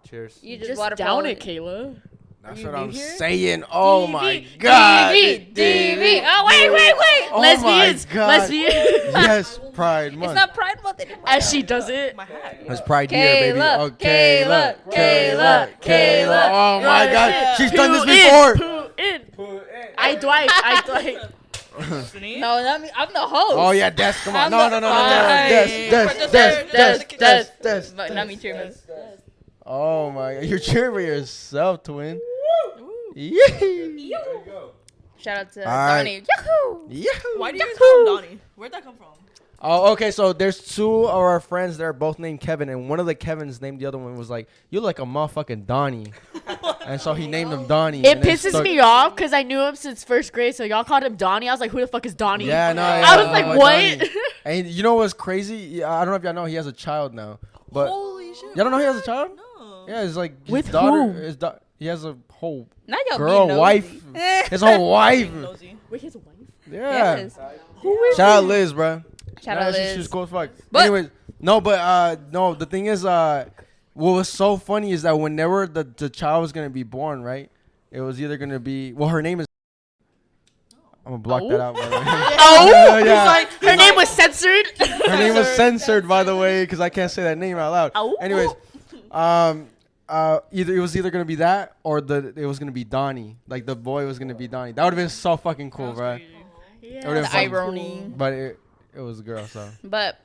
Cheers. You just, Just waterfall down it, Kayla. That's what I'm saying. Oh my god. DV. Oh wait. Oh Lesbians. my God. Lesbians. Yes, Pride Month. It's not Pride Month anymore. As she does it. It's Pride year, baby. Oh, Kayla. Oh my god. She's done this Poo before. in. I Dwight. No, not me. I'm the host. Oh yeah, Des, come on. I'm No. the- Des. But not me cheering. Oh my god. You're cheering for yourself, twin. Yeah. Shout out to right. Donnie. Yahoo! Yahoo. Why do you guys call him Donnie? Where'd that come from? Oh, okay. So there's two of our friends that are both named Kevin, and one of the Kevins named the other one was like, "You're like a motherfucking Donnie," and so he named him Donnie. It pisses me off because I knew him since first grade, so y'all called him Donnie. I was like, who the fuck is Donnie? Yeah, no. I was like, what? Donnie. And you know what's crazy? Yeah, I don't know if y'all know he has a child now, but Holy shit. y'all don't know he has a child? No. Yeah, it's like his With daughter. who? He has a whole Now y'all girl, being wife. nosy. His whole wife. Nosy. Wait, his wife? Yeah. Yes. Who is Shout out Liz, bro. Shout out Liz. She's cool as fuck. But- Anyways, no, the thing is, what was so funny is that whenever the child was gonna be born, right? It was either gonna be her name is. I'm gonna block that out. By the way. Oh, Yeah. her name was censored. Her name was censored, by the way, because I can't say that name out loud. Oh. Anyways, it was either gonna be that or it was gonna be Donnie. Like the boy was gonna be Donnie. That would have been so fucking cool, bro. Yeah. It would've been The fucking irony. cool. But it was a girl, so. But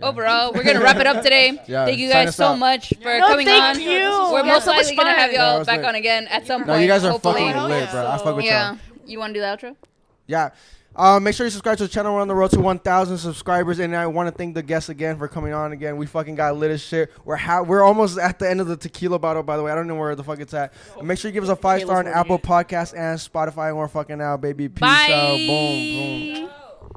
overall, we're gonna wrap it up today. Yeah, Thank you sign guys us so out. much for No, coming thank on. you. We're We had most so much likely gonna have fun. Yeah, it y'all was back lit. on again at some point. No, you guys are hopefully. fucking lit, bro. I fuck with Yeah. y'all. You want to do the outro? Yeah. Make sure you subscribe to the channel. We're on the road to 1,000 subscribers, and I want to thank the guests again for coming on again. We fucking got lit as shit. We're almost at the end of the tequila bottle, by the way. I don't know where the fuck it's at. And make sure you give us a 5-star on Apple Podcasts and Spotify, and we're fucking out, baby. Peace Bye. out. Boom, boom.